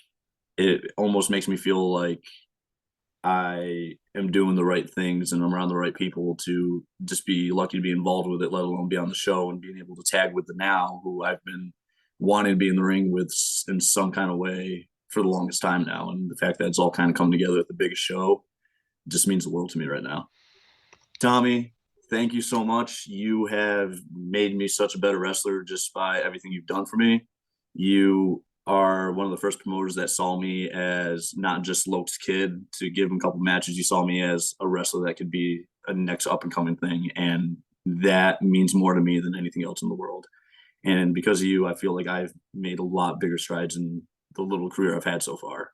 it almost makes me feel like I am doing the right things and I'm around the right people to just be lucky to be involved with it, let alone be on the show and being able to tag with the Now, who I've been wanting to be in the ring with in some kind of way for the longest time now. And the fact that it's all kind of come together at the biggest show just means the world to me right now. Tommy, thank you so much. You have made me such a better wrestler just by everything you've done for me. You are one of the first promoters that saw me as not just Loke's kid to give him a couple matches. You saw me as a wrestler that could be a next up and coming thing. And that means more to me than anything else in the world. And because of you, I feel like I've made a lot bigger strides in the little career I've had so far.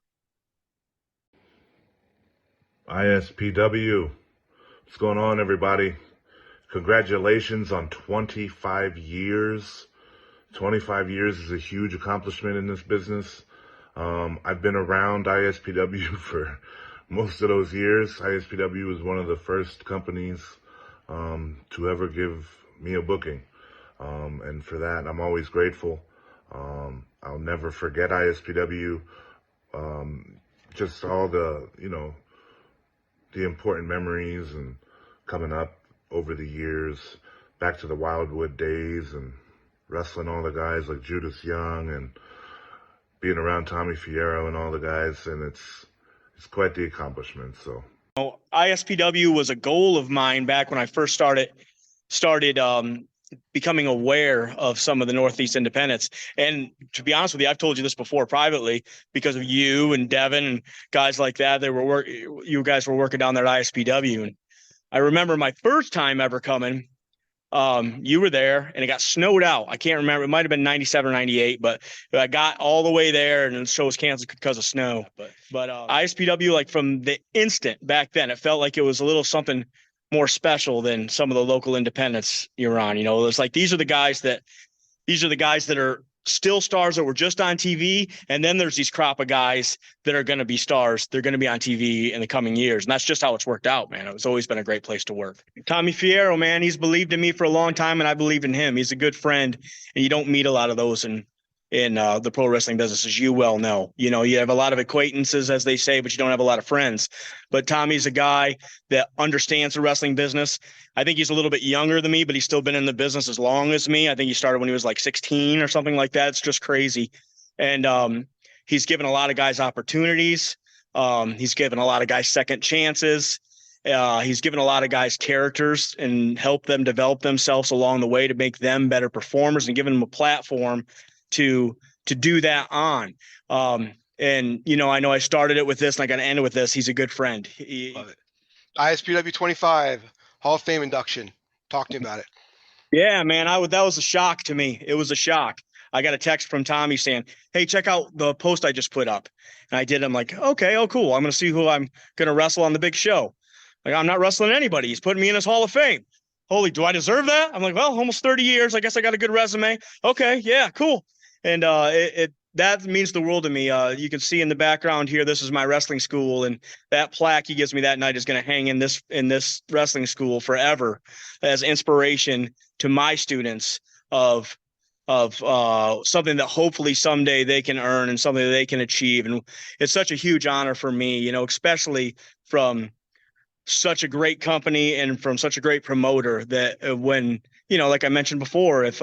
ISPW. What's going on, everybody? Congratulations on 25 years. 25 years is a huge accomplishment in this business. I've been around ISPW for most of those years. ISPW was one of the first companies to ever give me a booking. And for that, I'm always grateful. I'll never forget ISPW. Just all the, the important memories and coming up over the years, back to the Wildwood days and wrestling all the guys like Judas Young and being around Tommy Fierro and all the guys, and it's quite the accomplishment. So ISPW was a goal of mine back when I first started becoming aware of some of the Northeast independents. And to be honest with you, I've told you this before privately because of you and Devin and guys like that. You guys were working down there at ISPW. And I remember my first time ever coming, you were there and it got snowed out. I can't remember. It might've been 97 or 98, but I got all the way there and the show was canceled because of snow. But ISPW, like from the instant back then, it felt like it was a little something more special than some of the local independents you're on. You know, it's like these are the guys that are still stars that were just on TV. And then there's these crop of guys that are going to be stars. They're going to be on TV in the coming years. And that's just how it's worked out, man. It's always been a great place to work. Tommy Fierro, man, he's believed in me for a long time and I believed in him. He's a good friend and you don't meet a lot of those in the pro wrestling business, as you well know. You know, you have a lot of acquaintances, as they say, but you don't have a lot of friends. But Tommy's a guy that understands the wrestling business. I think he's a little bit younger than me, but he's still been in the business as long as me. I think he started when he was like 16 or something like that. It's just crazy. And he's given a lot of guys opportunities. He's given a lot of guys second chances. He's given a lot of guys characters and helped them develop themselves along the way to make them better performers and given them a platform to do that on. And, you know I started it with this and I got to end it with this. He's a good friend. Love it. ISPW 25 Hall of Fame induction. Talk to me about it. Yeah, man, that was a shock to me. It was a shock. I got a text from Tommy saying, "Hey, check out the post I just put up." And I did. I'm like, okay, oh, cool. I'm going to see who I'm going to wrestle on the big show. Like, I'm not wrestling anybody. He's putting me in his Hall of Fame. Holy, do I deserve that? I'm like, well, almost 30 years. I guess I got a good resume. Okay, yeah, cool. And that means the world to me. You can see in the background here, this is my wrestling school, and that plaque he gives me that night is going to hang in this wrestling school forever as inspiration to my students of something that hopefully someday they can earn and something that they can achieve. And it's such a huge honor for me, especially from such a great company and from such a great promoter that when, like I mentioned before, if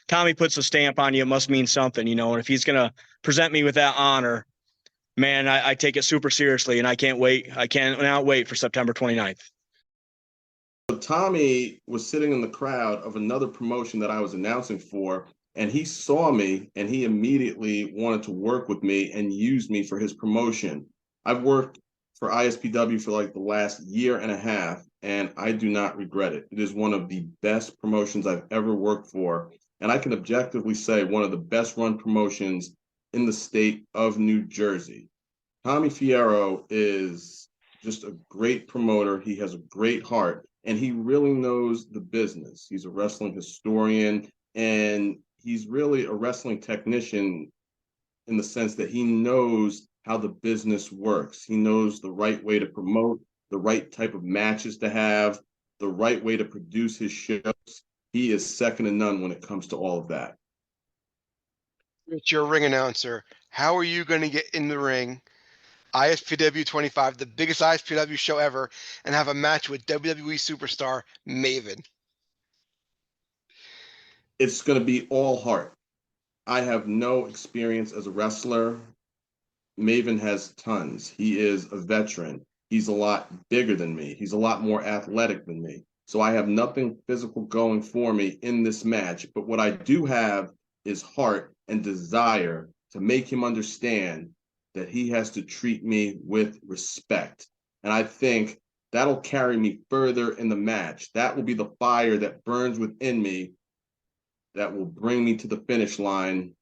Tommy puts a stamp on you, it must mean something, and if he's going to present me with that honor, man, I take it super seriously and I can't wait. I cannot wait for September 29th. Tommy was sitting in the crowd of another promotion that I was announcing for, and he saw me and he immediately wanted to work with me and use me for his promotion. I've worked for ISPW for like the last year and a half, and I do not regret it. It is one of the best promotions I've ever worked for, and I can objectively say one of the best run promotions in the state of New Jersey. Tommy Fierro is just a great promoter. He has a great heart, and he really knows the business. He's a wrestling historian, and he's really a wrestling technician in the sense that he knows how the business works. He knows the right way to promote, the right type of matches to have, the right way to produce his shows. He is second to none when it comes to all of that. It's your ring announcer. How are you going to get in the ring, ISPW 25, the biggest ISPW show ever, and have a match with WWE superstar Maven? It's going to be all heart. I have no experience as a wrestler. Maven has tons. He is a veteran. He's a lot bigger than me. He's a lot more athletic than me. So I have nothing physical going for me in this match. But what I do have is heart and desire to make him understand that he has to treat me with respect. And I think that'll carry me further in the match. That will be the fire that burns within me that will bring me to the finish line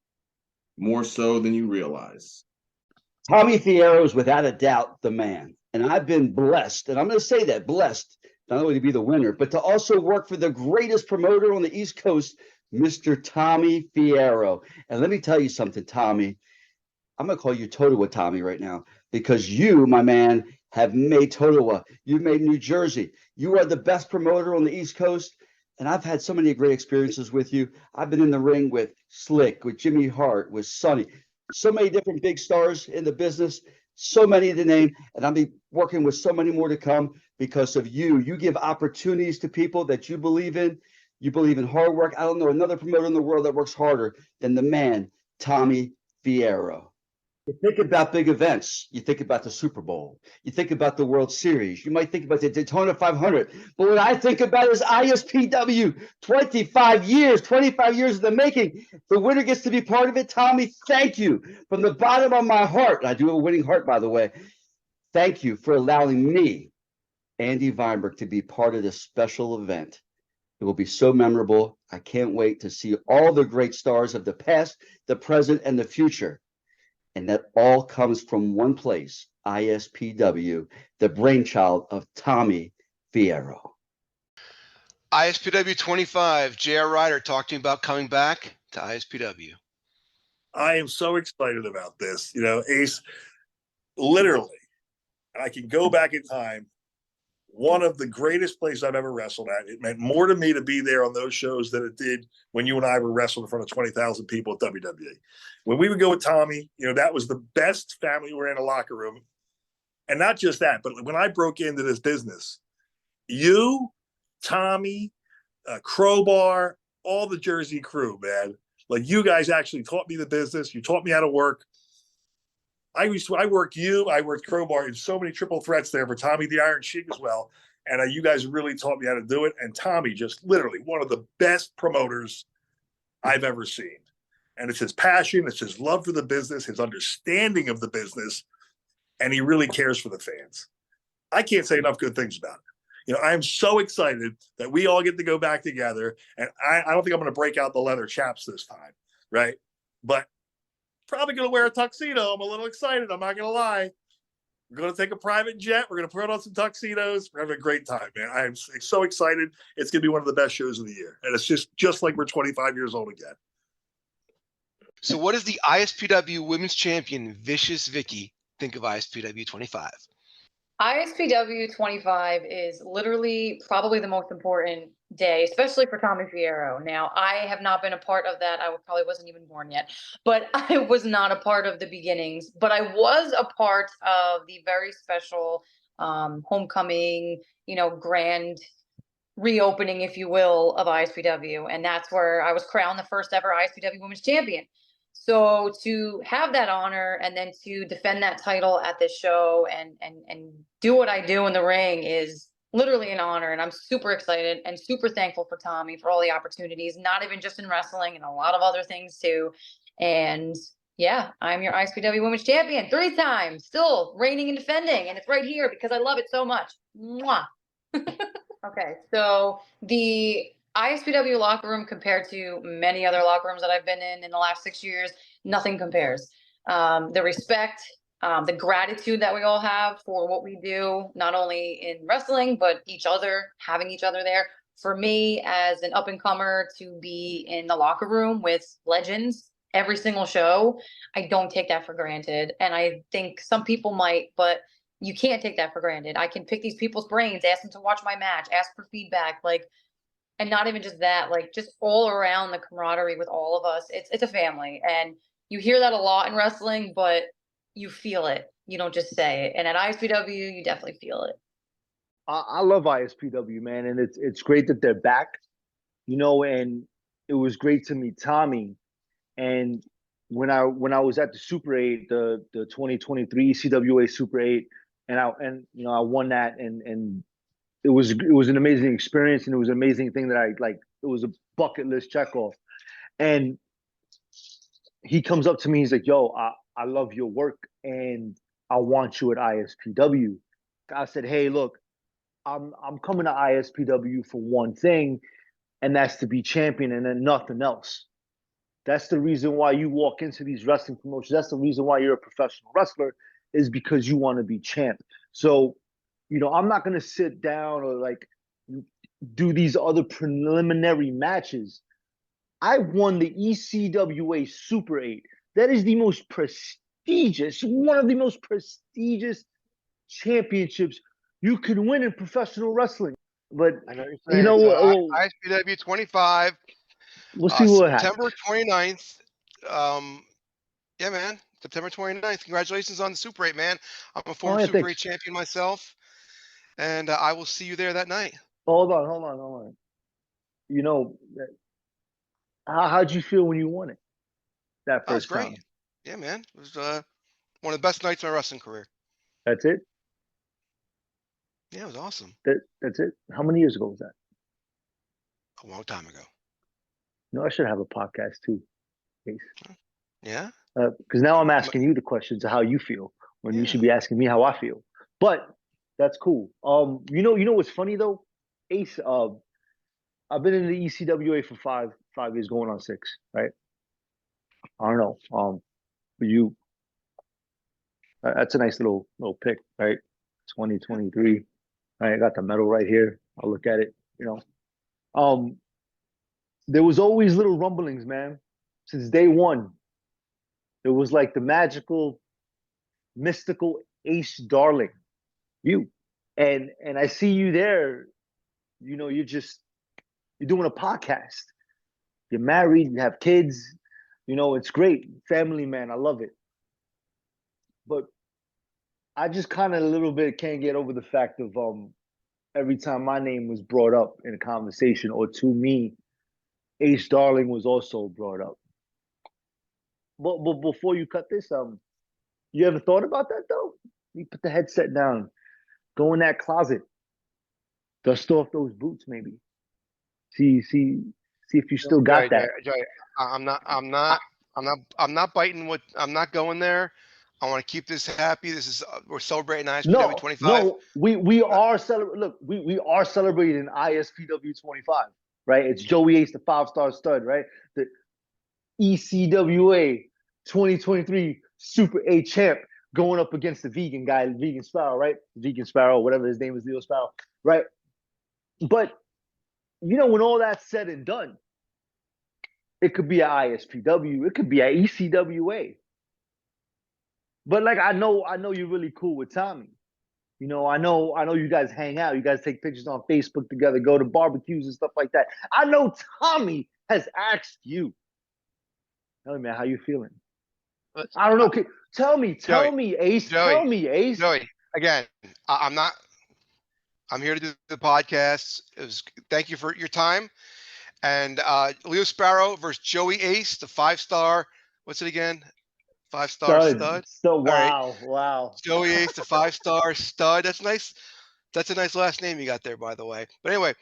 more so than you realize. Tommy Fierro is without a doubt the man. And I've been blessed, and I'm going to say that, blessed, not only to be the winner, but to also work for the greatest promoter on the East Coast, Mr. Tommy Fierro. And let me tell you something, Tommy. I'm going to call you Totowa Tommy right now, because you, my man, have made Totowa. You've made New Jersey. You are the best promoter on the East Coast. And I've had so many great experiences with you. I've been in the ring with Slick, with Jimmy Hart, with Sonny, so many different big stars in the business, so many to name. And I'll be working with so many more to come because of you. You give opportunities to people that you believe in. You believe in hard work. I don't know another promoter in the world that works harder than the man, Tommy Fierro. You think about big events. You think about the Super Bowl. You think about the World Series. You might think about the Daytona 500. But what I think about is ISPW. 25 years in the making. The winner gets to be part of it. Tommy, thank you from the bottom of my heart. I do have a winning heart, by the way. Thank you for allowing me, Andy Weinberg, to be part of this special event. It will be so memorable. I can't wait to see all the great stars of the past, the present, and the future. And that all comes from one place, ISPW, the brainchild of Tommy Fierro. ISPW 25, J.R. Ryder talked to me about coming back to ISPW. I am so excited about this. Ace, literally, I can go back in time. One of the greatest places I've ever wrestled at. It meant more to me to be there on those shows than it did when you and I were wrestling in front of 20,000 people at WWE. When we would go with Tommy, that was the best family we were in a locker room. And not just that, but when I broke into this business, you, Tommy, Crowbar, all the Jersey crew, man. Like, you guys actually taught me the business. You taught me how to work. I worked you. I worked Crowbar in so many triple threats there for Tommy the Iron Sheik as well. And you guys really taught me how to do it. And Tommy, just literally one of the best promoters I've ever seen. And it's his passion. It's his love for the business, his understanding of the business. And he really cares for the fans. I can't say enough good things about it. I'm so excited that we all get to go back together. And I don't think I'm going to break out the leather chaps this time, right? But probably going to wear a tuxedo. I'm a little excited. I'm not going to lie. We're going to take a private jet. We're going to put on some tuxedos. We're having a great time, man. I'm so excited. It's going to be one of the best shows of the year. And it's just like we're 25 years old again. So what does the ISPW Women's Champion, Vicious Vicky, think of ISPW 25? ISPW 25 is literally probably the most important day, especially for Tommy Fierro. Now, I have not been a part of that. I probably wasn't even born yet, but I was not a part of the beginnings. But I was a part of the very special homecoming, grand reopening, if you will, of ISPW. And that's where I was crowned the first ever ISPW Women's Champion. So to have that honor and then to defend that title at this show and do what I do in the ring is literally an honor. And I'm super excited and super thankful for Tommy for all the opportunities, not even just in wrestling and a lot of other things too. And yeah, I'm your ISPW Women's Champion 3 times, still reigning and defending. And it's right here because I love it so much. Mwah. Okay, so the ISPW locker room compared to many other locker rooms that I've been in the last 6 years, nothing compares. The respect, the gratitude that we all have for what we do, not only in wrestling, but each other, having each other there. For me, as an up-and-comer, to be in the locker room with legends every single show, I don't take that for granted. And I think some people might, but you can't take that for granted. I can pick these people's brains, ask them to watch my match, ask for feedback, and not even just that, just all around the camaraderie with all of us. It's a family. And you hear that a lot in wrestling, but you feel it. You don't just say it. And at ISPW, you definitely feel it. I love ISPW, man. And it's great that they're back, and it was great to meet Tommy. And when I was at the Super 8, the 2023 CWA Super 8, and I won that, and it was an amazing experience, and it was an amazing thing that it was a bucket list check off. And he comes up to me, he's like, "Yo, I love your work and I want you at ISPW." I said, "Hey, look, I'm coming to ISPW for one thing, and that's to be champion, and then nothing else. That's the reason why you walk into these wrestling promotions. That's the reason why you're a professional wrestler, is because you want to be champ. So, I'm not going to sit down or do these other preliminary matches. I won the ECWA Super 8. That is the most prestigious, one of the most prestigious championships you can win in professional wrestling. But I know you're saying, ISPW 25. We'll see what happens. September 29th. Yeah, man. September 29th. Congratulations on the Super 8, man. I'm a former Super 8 champion myself. And I will see you there that night. Hold on. How'd you feel when you won it? That first great. time? Yeah, man. It was one of the best nights of my wrestling career. That's it. Yeah, it was awesome. That's it. How many years ago was that? A long time ago. No, I should have a podcast too. Ace. Yeah. Because now I'm asking you the questions of how you feel when you should be asking me how I feel. But that's cool. You know what's funny though, Ace. I've been in the ECWA for five years, going on 6. Right. I don't know. But you, that's a nice little pick, right? 2023. Right, I got the medal right here. I'll look at it. There was always little rumblings, man, since day one. It was like the magical, mystical Ace Darling, you, and I see you there. You're doing a podcast. You're married. You have kids. It's great. Family man, I love it. But I just kind of a little bit can't get over the fact of every time my name was brought up in a conversation, or to me, Ace Darling was also brought up. But before you cut this, you ever thought about that though? You put the headset down, go in that closet, dust off those boots, maybe. See if you still got that. Joey, I'm not biting what I'm not going there. I want to keep this happy. This is we're celebrating ISPW 25. No, we are celebrating. Look, we are celebrating ISPW 25, right? It's Joey Ace, the 5-star stud, right? The ECWA 2023 Super A champ going up against the vegan guy, Vegan Sparrow, right? Vegan Sparrow, whatever his name is, Leo Sparrow, right? But when all that's said and done, it could be an ISPW, it could be an ECWA. But like I know you're really cool with Tommy. I know you guys hang out, you guys take pictures on Facebook together, go to barbecues and stuff like that. I know Tommy has asked you, tell me, man, how you feeling? I don't know. Tell me, Ace. Tell me, Ace. Joey, again, I'm here to do the podcast. Thank you for your time. And Leo Sparrow versus Joey Ace, the 5-star. What's it again? 5-star stud. So wow. Joey Ace, the 5-star stud. That's nice. That's a nice last name you got there, by the way. But anyway,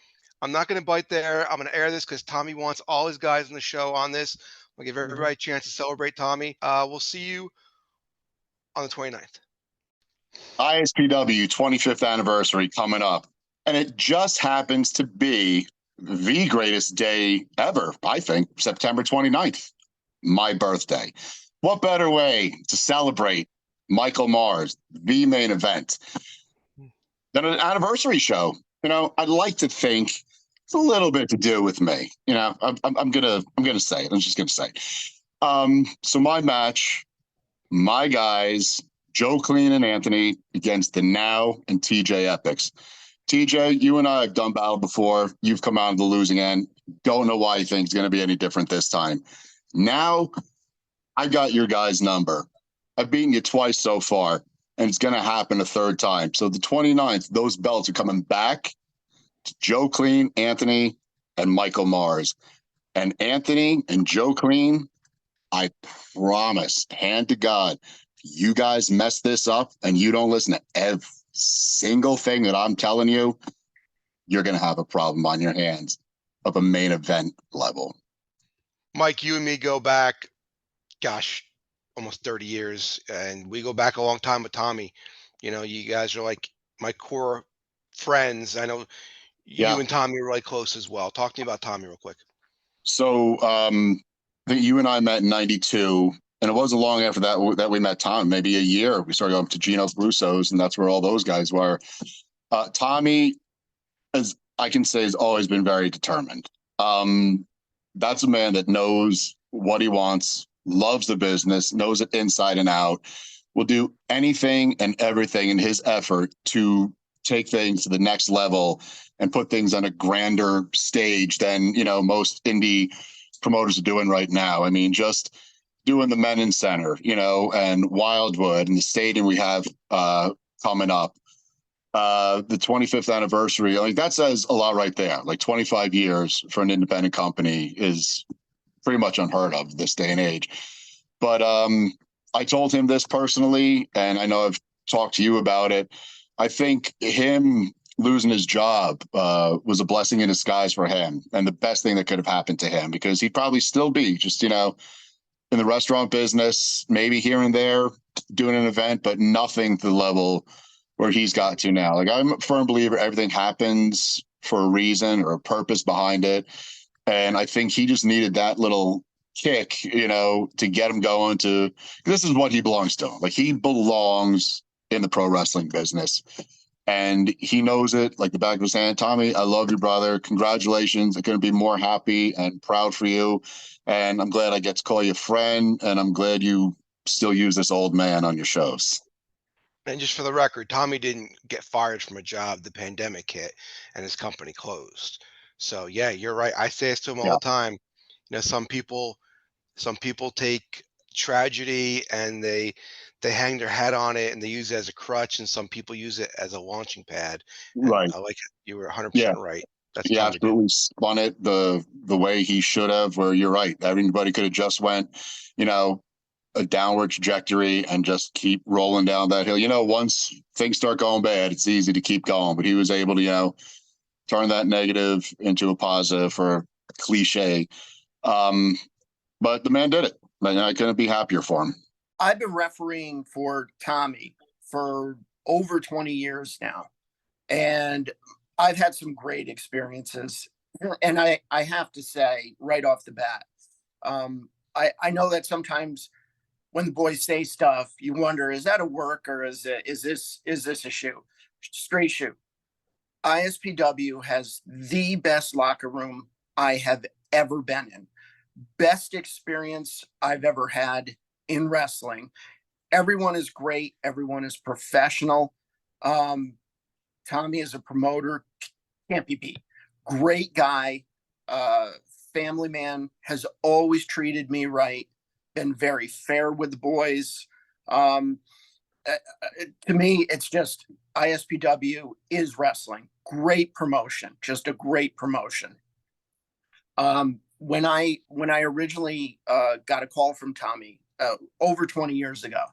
I'm not going to bite there. I'm going to air this because Tommy wants all his guys on the show on this. I'll give everybody a chance to celebrate Tommy. We'll see you on the 29th. ISPW 25th anniversary coming up. And it just happens to be the greatest day ever, I think, September 29th, my birthday. What better way to celebrate Michael Mars, the main event, than an anniversary show? I'd like to think it's a little bit to do with me. I'm gonna say it. I'm just gonna say. So my match, my guys, Joe Clean and Anthony against the Now and TJ Epics. TJ, you and I have done battle before. You've come out of the losing end. Don't know why you think it's going to be any different this time. Now, I got your guys' number. I've beaten you twice so far, and it's going to happen a third time. So the 29th, those belts are coming back to Joe Clean, Anthony, and Michael Mars. And Anthony and Joe Clean, I promise, hand to God, you guys mess this up and you don't listen to every single thing that I'm telling you, you're going to have a problem on your hands of a main event level. Mike, you and me go back, gosh, almost 30 years, and we go back a long time with Tommy. You guys are like my core friends. I know you and Tommy are really close as well. Talk to me about Tommy real quick. So I think you and I met in 92. And it wasn't long after that we met Tom, maybe a year. We started going to Gino Russo's, and that's where all those guys were. Tommy, as I can say, has always been very determined. That's a man that knows what he wants, loves the business, knows it inside and out, will do anything and everything in his effort to take things to the next level and put things on a grander stage than, most indie promoters are doing right now. I mean, just doing the Menon Center, and Wildwood and the stadium we have coming up, the 25th anniversary. Like that says a lot right there. Like 25 years for an independent company is pretty much unheard of this day and age. But I told him this personally, and I know I've talked to you about it. I think him losing his job was a blessing in disguise for him, and the best thing that could have happened to him, because he'd probably still be just, in the restaurant business, maybe here and there doing an event, but nothing to the level where he's got to now. Like, I'm a firm believer everything happens for a reason or a purpose behind it. And I think he just needed that little kick, to get him going to, this is what he belongs to. Like, he belongs in the pro wrestling business. And he knows it like the back of his hand. Tommy, I love you, brother. Congratulations. I couldn't be more happy and proud for you. And I'm glad I get to call you friend. And I'm glad you still use this old man on your shows. And just for the record, Tommy didn't get fired from a job. The pandemic hit and his company closed. So yeah, you're right. I say this to him all the time. Some people take tragedy and they hang their hat on it and they use it as a crutch, and some people use it as a launching pad. And right. I like it. You were 100% right. That's he absolutely spun it the way he should have, where you're right. Everybody could have just went, a downward trajectory and just keep rolling down that hill. Once things start going bad, it's easy to keep going, but he was able to, turn that negative into a positive, for cliche. But the man did it. And I couldn't be happier for him. I've been refereeing for Tommy for over 20 years now, and I've had some great experiences. And I have to say right off the bat, I know that sometimes when the boys say stuff, you wonder, is that a work or is this a shoe? Straight shoe. ISPW has the best locker room I have ever been in. Best experience I've ever had in wrestling. Everyone is great. Everyone is professional. Tommy is a promoter, can't be beat. Great guy, family man, has always treated me right, been very fair with the boys. To me, it's just ISPW is wrestling. Great promotion, just a great promotion. When I originally got a call from Tommy over 20 years ago,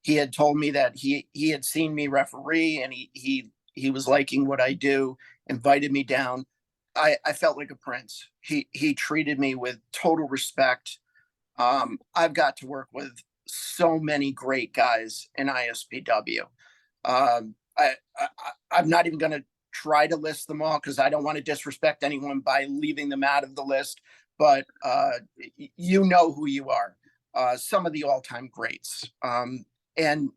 he had told me that he had seen me referee and he was liking what I do, invited me down. I felt like a prince. He treated me with total respect. I've got to work with so many great guys in ISPW. I'm not even going to try to list them all because I don't want to disrespect anyone by leaving them out of the list, but you know who you are. Some of the all-time greats. And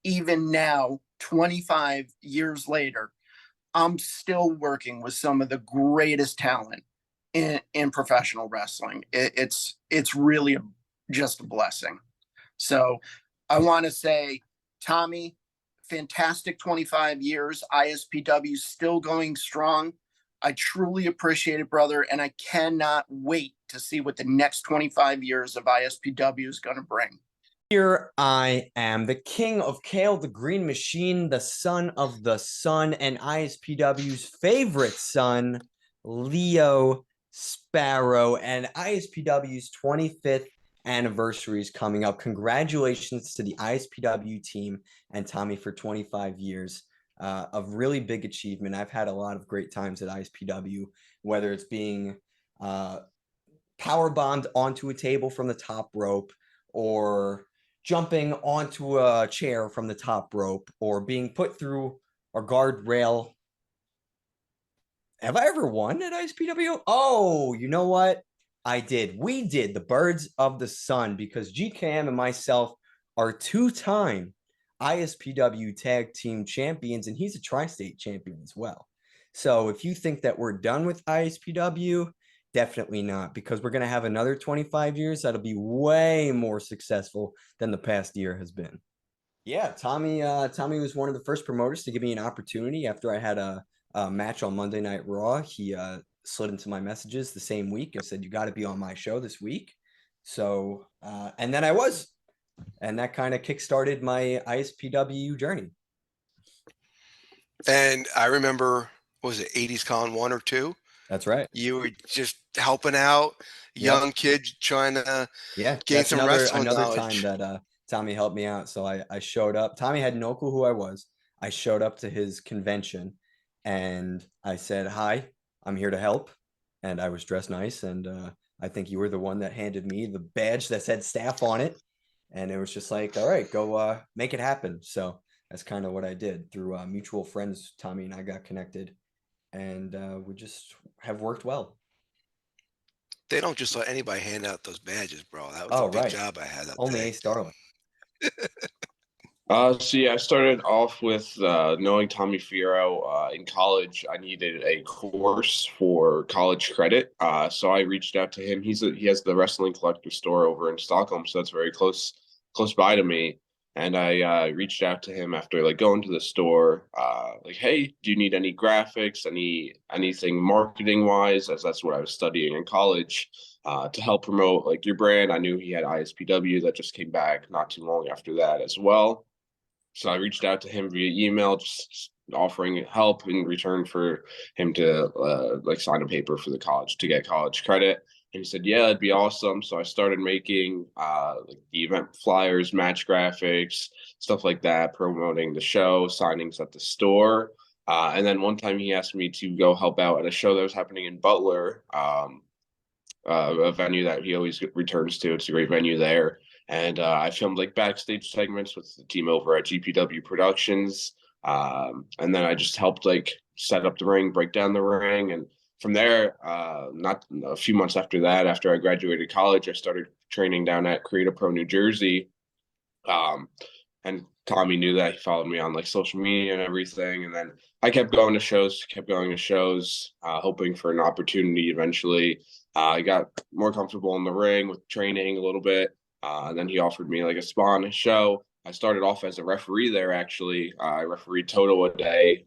even now, 25 years later, I'm still working with some of the greatest talent in professional wrestling. It's really just a blessing. So I want to say, Tommy, fantastic 25 years. ISPW still going strong. I truly appreciate it, brother, and I cannot wait to see what the next 25 years of ISPW is going to bring. Here I am, the king of Kale, the Green Machine, the son of the sun, and ISPW's favorite son, Leo Sparrow, and ISPW's 25th anniversary is coming up. Congratulations to the ISPW team and Tommy for 25 years of really big achievement. I've had a lot of great times at ISPW, whether it's being power bombed onto a table from the top rope, or jumping onto a chair from the top rope, or being put through a guardrail. Have I ever won at ISPW? Oh, you know what? I did. We did, the Birds of the Sun, because GKM and myself are two-time ISPW tag team champions, and he's a tri-state champion as well. So if you think that we're done with ISPW, definitely not, because we're going to have another 25 years that'll be way more successful than the past year has been. Yeah, Tommy was one of the first promoters to give me an opportunity after I had a match on Monday Night Raw. He slid into my messages the same week and said, you got to be on my show this week. So, and then I was, and that kind of kickstarted my ISPW journey. And I remember, what was it, 80s Con 1 or 2? That's right. You were just helping out young kids trying to gain some wrestling knowledge. Time that Tommy helped me out. So I showed up. Tommy had no clue who I was. I showed up to his convention and I said, "Hi, I'm here to help." And I was dressed nice. And I think you were the one that handed me the badge that said staff on it. And it was just like, all right, go make it happen. So that's kind of what I did through mutual friends. Tommy and I got connected and we just have worked well. They don't just let anybody hand out those badges, bro. That was a big job I had that Only day. Ace Darling. So yeah, I started off with knowing Tommy Fierro in college. I needed a course for college credit, so I reached out to him. He has the Wrestling Collector store over in Stockholm, so that's very close by to me. And I reached out to him after like going to the store, like, "Hey, do you need any graphics, anything marketing wise?" As that's what I was studying in college. To help promote like your brand. I knew he had ISPW that just came back not too long after that as well. So I reached out to him via email, just offering help in return for him to like sign a paper for the college to get college credit. And he said, "Yeah, it'd be awesome." So I started making like the event flyers, match graphics, stuff like that, promoting the show, signings at the store. And then one time he asked me to go help out at a show that was happening in Butler, a venue that he always returns to. It's a great venue there. And I filmed like backstage segments with the team over at GPW Productions. And then I just helped like set up the ring, break down the ring. And from there, not a few months after that, after I graduated college, I started training down at Creative Pro New Jersey. And Tommy knew that. He followed me on like social media and everything. And then I kept going to shows, hoping for an opportunity eventually. I got more comfortable in the ring with training a little bit. And then he offered me like a spot on his show. I started off as a referee there, actually. I refereed Toto a day,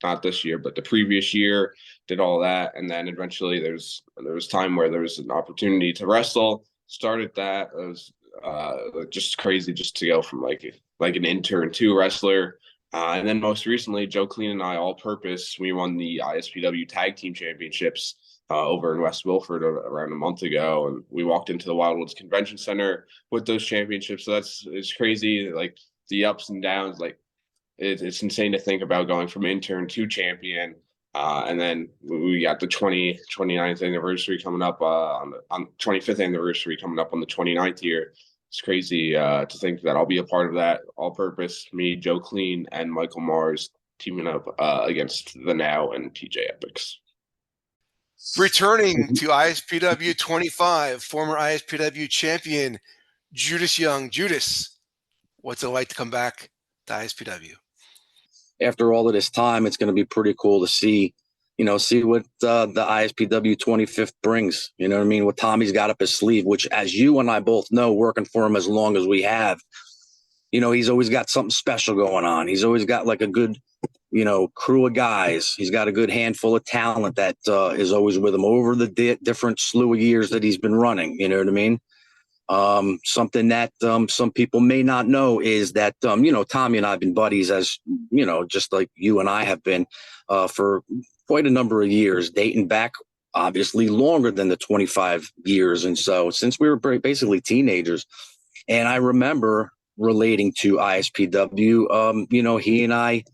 not this year, but the previous year, did all that. And then eventually there was time where there was an opportunity to wrestle. Started that. It was just crazy just to go from like an intern to wrestler. And then most recently, Joe Clean and I, all purpose, we won the ISPW Tag Team Championships over in West Wilford around a month ago. And we walked into the Wildwoods Convention Center with those championships. So it's crazy, like the ups and downs. Like it's insane to think about going from intern to champion. And then we got the 29th anniversary coming up on 25th anniversary coming up on the 29th year. It's crazy to think that I'll be a part of that. All purpose, me, Joe Clean, and Michael Mars teaming up against the Now and TJ Epics. Returning to ISPW 25, former ISPW champion Judas Young. Judas, what's it like to come back to ISPW? After all of this time, it's going to be pretty cool to see what the ISPW 25th brings. You know what I mean? What Tommy's got up his sleeve, which, as you and I both know, working for him as long as we have, he's always got something special going on. He's always got like a good, crew of guys. He's got a good handful of talent that is always with him over the different slew of years that he's been running. You know what I mean? Something that some people may not know is that, Tommy and I have been buddies, as, just like you and I have been for quite a number of years, dating back, obviously, longer than the 25 years. And so since we were basically teenagers, and I remember relating to ISPW, he and I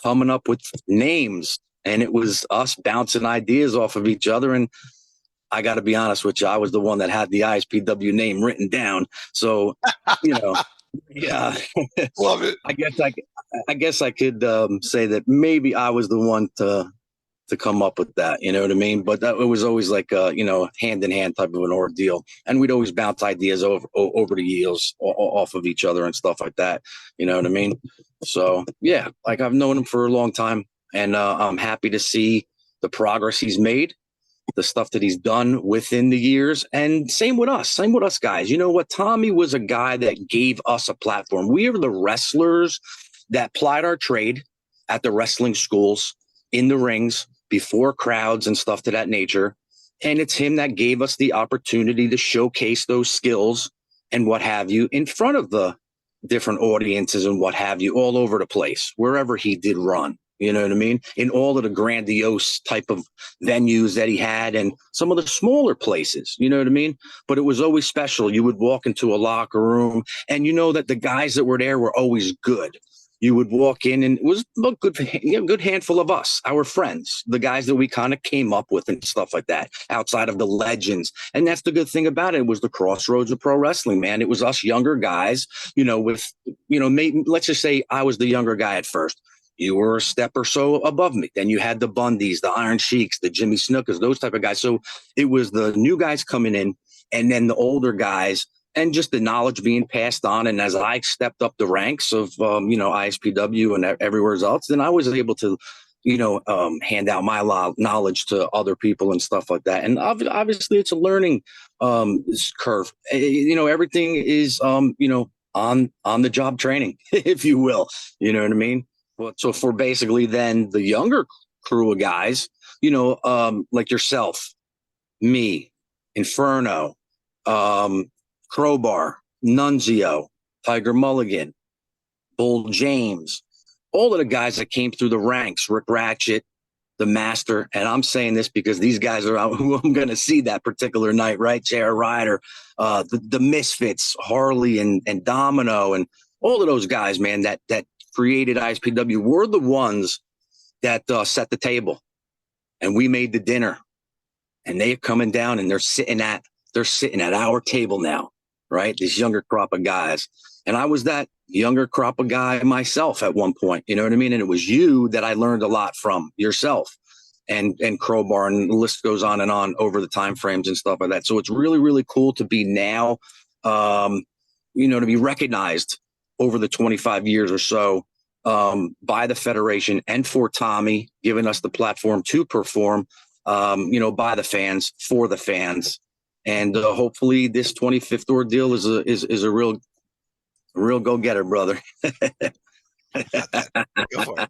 coming up with names, and it was us bouncing ideas off of each other. And I got to be honest with you, I was the one that had the ISPW name written down. So, yeah, love it. I guess I could say that maybe I was the one to come up with that. You know what I mean? But it was always like hand in hand type of an ordeal, and we'd always bounce ideas over the years off of each other and stuff like that. You know what I mean? So yeah, like I've known him for a long time, and I'm happy to see the progress he's made, the stuff that he's done within the years. And same with us guys. You know what? Tommy was a guy that gave us a platform. We are the wrestlers that plied our trade at the wrestling schools, in the rings, before crowds and stuff to that nature. And it's him that gave us the opportunity to showcase those skills and what have you in front of the different audiences and what have you all over the place, wherever he did run. You know what I mean? In all of the grandiose type of venues that he had and some of the smaller places, you know what I mean? But it was always special. You would walk into a locker room and you know that the guys that were there were always good. You would walk in and it was a good handful of us, our friends, the guys that we kind of came up with and stuff like that, outside of the legends. And that's the good thing about it was the crossroads of pro wrestling, man. It was us younger guys, maybe, let's just say I was the younger guy at first. You were a step or so above me. Then you had the Bundys, the Iron Sheiks, the Jimmy Snookers, those type of guys. So it was the new guys coming in and then the older guys and just the knowledge being passed on. And as I stepped up the ranks of, ISPW and everywhere else, then I was able to, hand out my knowledge to other people and stuff like that. And obviously it's a learning curve. Everything is, on the job training, if you will, you know what I mean? So for basically then the younger crew of guys, like yourself, me, Inferno, Crowbar, Nunzio, Tiger Mulligan, Bull James, all of the guys that came through the ranks, Rick Ratchet, the Master. And I'm saying this because these guys are out who I'm going to see that particular night, right? J.R. Ryder, the Misfits, Harley and Domino, and all of those guys, man, that created ISPW were the ones that set the table, and we made the dinner, and they're coming down and they're sitting at our table now, right? This younger crop of guys. And I was that younger crop of guy myself at one point, you know what I mean? And it was you that I learned a lot from, yourself and Crowbar, and the list goes on and on over the time frames and stuff like that. So it's really, really cool to be now, to be recognized over the 25 years or so by the Federation and for Tommy, giving us the platform to perform, by the fans, for the fans. And hopefully this 25th ordeal is a real go-getter, brother. Go for it.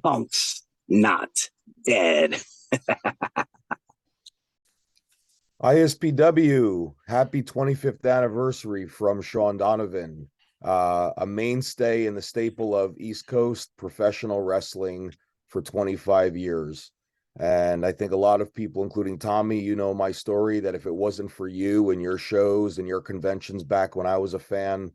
Punk's not dead. ISPW, happy 25th anniversary from Sean Donovan, a mainstay in the staple of East Coast professional wrestling for 25 years. And I think a lot of people, including Tommy, my story, that if it wasn't for you and your shows and your conventions back when I was a fan,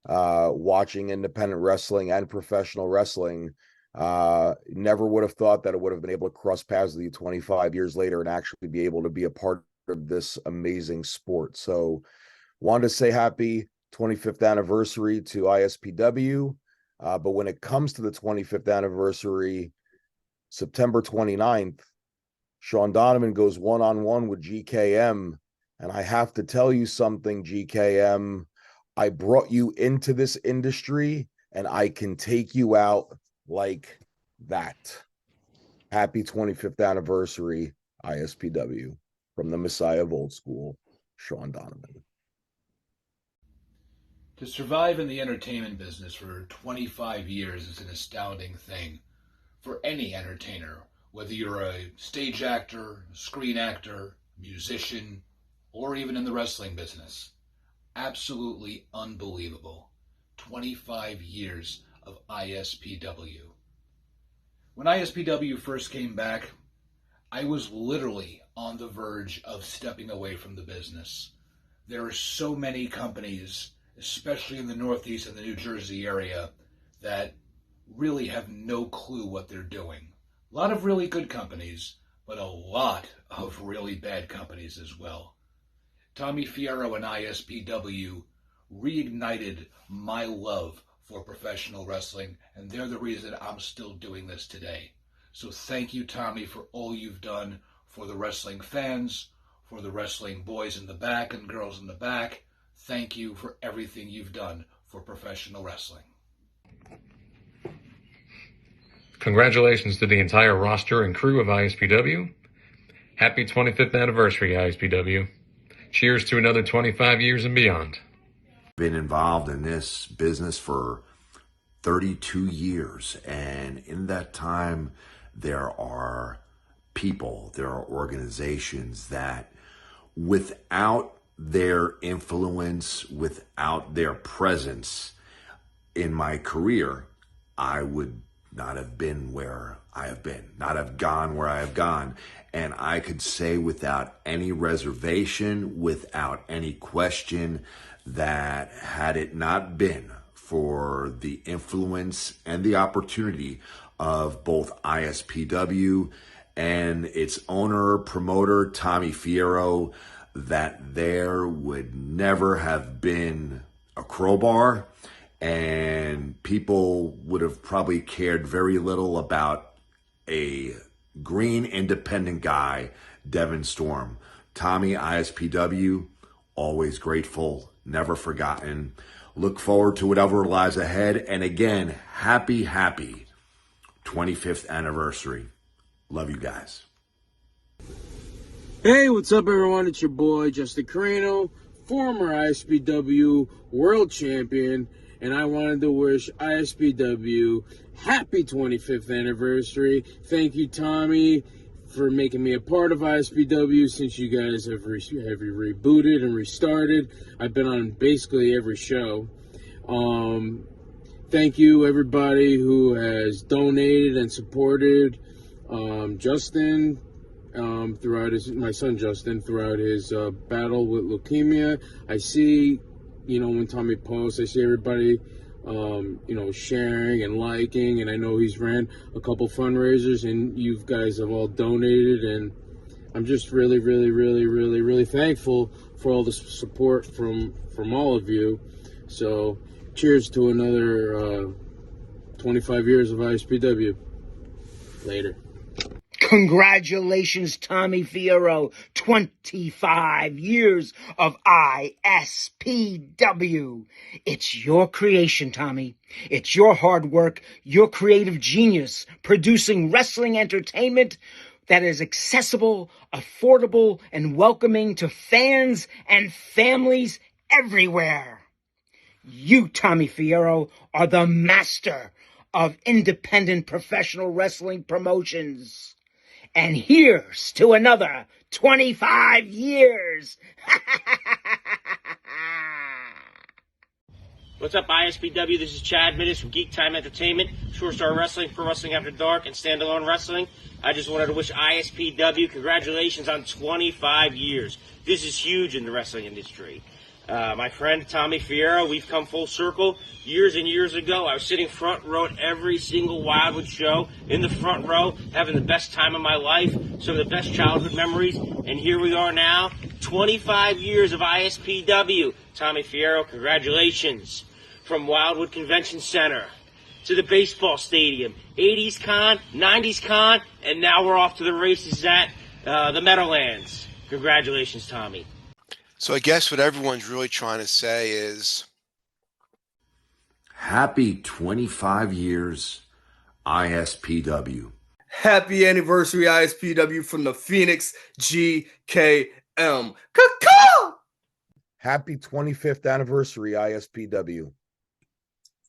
watching independent wrestling and professional wrestling, never would have thought that it would have been able to cross paths with you 25 years later and actually be able to be a part of this amazing sport. So wanted to say happy 25th anniversary to ISPW. But when it comes to the 25th anniversary, September 29th, Sean Donovan goes one-on-one with GKM. And I have to tell you something, GKM. I brought you into this industry and I can take you out like that. Happy 25th anniversary, ISPW, from the Messiah of Old School, Sean Donovan. To survive in the entertainment business for 25 years is an astounding thing for any entertainer, whether you're a stage actor, screen actor, musician, or even in the wrestling business. Absolutely unbelievable. 25 years of ISPW. When ISPW first came back, I was literally on the verge of stepping away from the business. There are so many companies, especially in the Northeast and the New Jersey area, that really have no clue what they're doing. A lot of really good companies, but a lot of really bad companies as well. Tommy Fierro and ISPW reignited my love for professional wrestling, and they're the reason I'm still doing this today. So thank you, Tommy, for all you've done for the wrestling fans, for the wrestling boys in the back and girls in the back. Thank you for everything you've done for professional wrestling. Congratulations to the entire roster and crew of ISPW. Happy 25th anniversary, ISPW. Cheers to another 25 years and beyond. Been involved in this business for 32 years, and in that time there are people, there are organizations that without their influence, without their presence in my career, I would not have been where I have been, not have gone where I have gone. And I could say without any reservation, without any question, that had it not been for the influence and the opportunity of both ISPW and its owner, promoter, Tommy Fierro, that there would never have been a Crowbar, and people would have probably cared very little about a green independent guy, Devin Storm. Tommy, ISPW, always grateful, never forgotten. Look forward to whatever lies ahead. And again, happy 25th anniversary. Love you guys. Hey, what's up, everyone? It's your boy, Justin Carino, former ISPW world champion, and I wanted to wish ISPW happy 25th anniversary. Thank you, Tommy, for making me a part of ISPW since you guys have rebooted and restarted. I've been on basically every show. Thank you, everybody who has donated and supported Justin. My son Justin, throughout his battle with leukemia. I see, when Tommy posts, I see everybody, sharing and liking, and I know he's ran a couple fundraisers, and you guys have all donated, and I'm just really, really, really, really, really thankful for all the support from all of you. So, cheers to another 25 years of ISPW. Later. Congratulations, Tommy Fierro. 25 years of ISPW. It's your creation, Tommy. It's your hard work, your creative genius, producing wrestling entertainment that is accessible, affordable, and welcoming to fans and families everywhere. You, Tommy Fierro, are the master of independent professional wrestling promotions. And here's to another 25 years. What's up, ISPW? This is Chad Middis from Geek Time Entertainment, Short Star Wrestling, Pro Wrestling After Dark, and Standalone Wrestling. I just wanted to wish ISPW congratulations on 25 years. This is huge in the wrestling industry. My friend Tommy Fierro, we've come full circle. Years and years ago, I was sitting front row at every single Wildwood show, in the front row, having the best time of my life, some of the best childhood memories, and here we are now, 25 years of ISPW. Tommy Fierro, congratulations. From Wildwood Convention Center to the baseball stadium, 80s con, 90s con, and now we're off to the races at the Meadowlands. Congratulations, Tommy. So I guess what everyone's really trying to say is happy 25 years, ISPW. Happy anniversary, ISPW, from the Phoenix GKM. Caw-caw! Happy 25th anniversary, ISPW.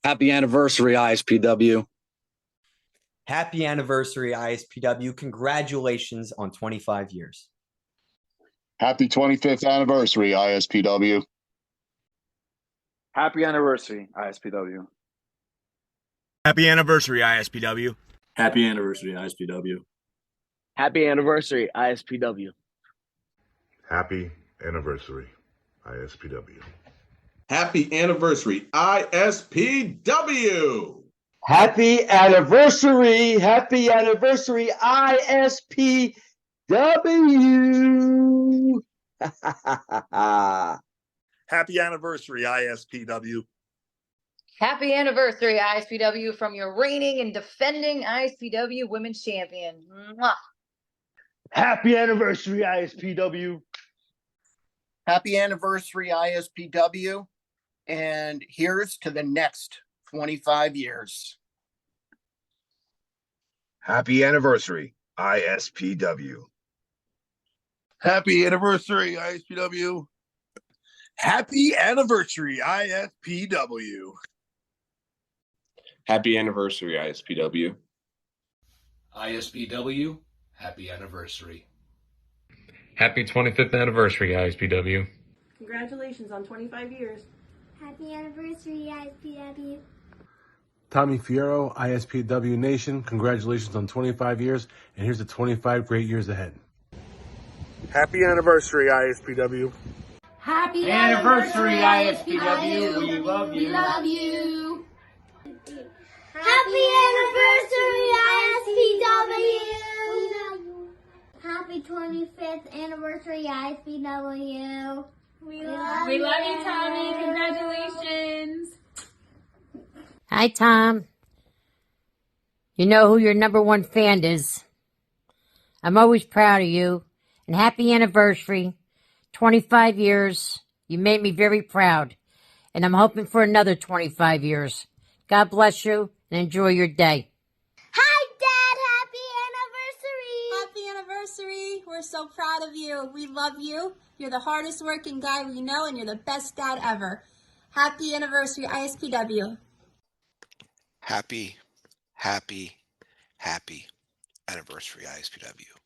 Happy anniversary, ISPW. Happy anniversary, ISPW. Congratulations on 25 years. Happy 25th anniversary, ISPW. Happy anniversary, ISPW. Happy anniversary, ISPW. Happy anniversary, ISPW. Happy anniversary, ISPW. Happy anniversary, ISPW. Happy anniversary, ISPW. Happy anniversary, ISPW. Happy anniversary, ISPW. Happy anniversary, ISPW, from your reigning and defending ISPW Women's Champion. Mwah. Happy anniversary, ISPW. Happy anniversary, ISPW. And here's to the next 25 years. Happy anniversary, ISPW. Happy anniversary, ISPW. Happy anniversary, ISPW. Happy anniversary, ISPW. ISPW, happy anniversary. Happy 25th anniversary, ISPW. Congratulations on 25 years. Happy anniversary, ISPW. Tommy Fierro, ISPW Nation, congratulations on 25 years, and here's the 25 great years ahead. Happy anniversary, ISPW. Happy anniversary, ISPW. We love you. We love you. Happy anniversary, ISPW. Happy 25th anniversary, ISPW. We love you, Tommy. Congratulations. Hi, Tom. You know who your number one fan is. I'm always proud of you. And happy anniversary. 25 years. You made me very proud. And I'm hoping for another 25 years. God bless you and enjoy your day. Hi, Dad. Happy anniversary. We're so proud of you. We love you. You're the hardest working guy we know, and you're the best dad ever. Happy anniversary, ISPW. Happy anniversary, ISPW.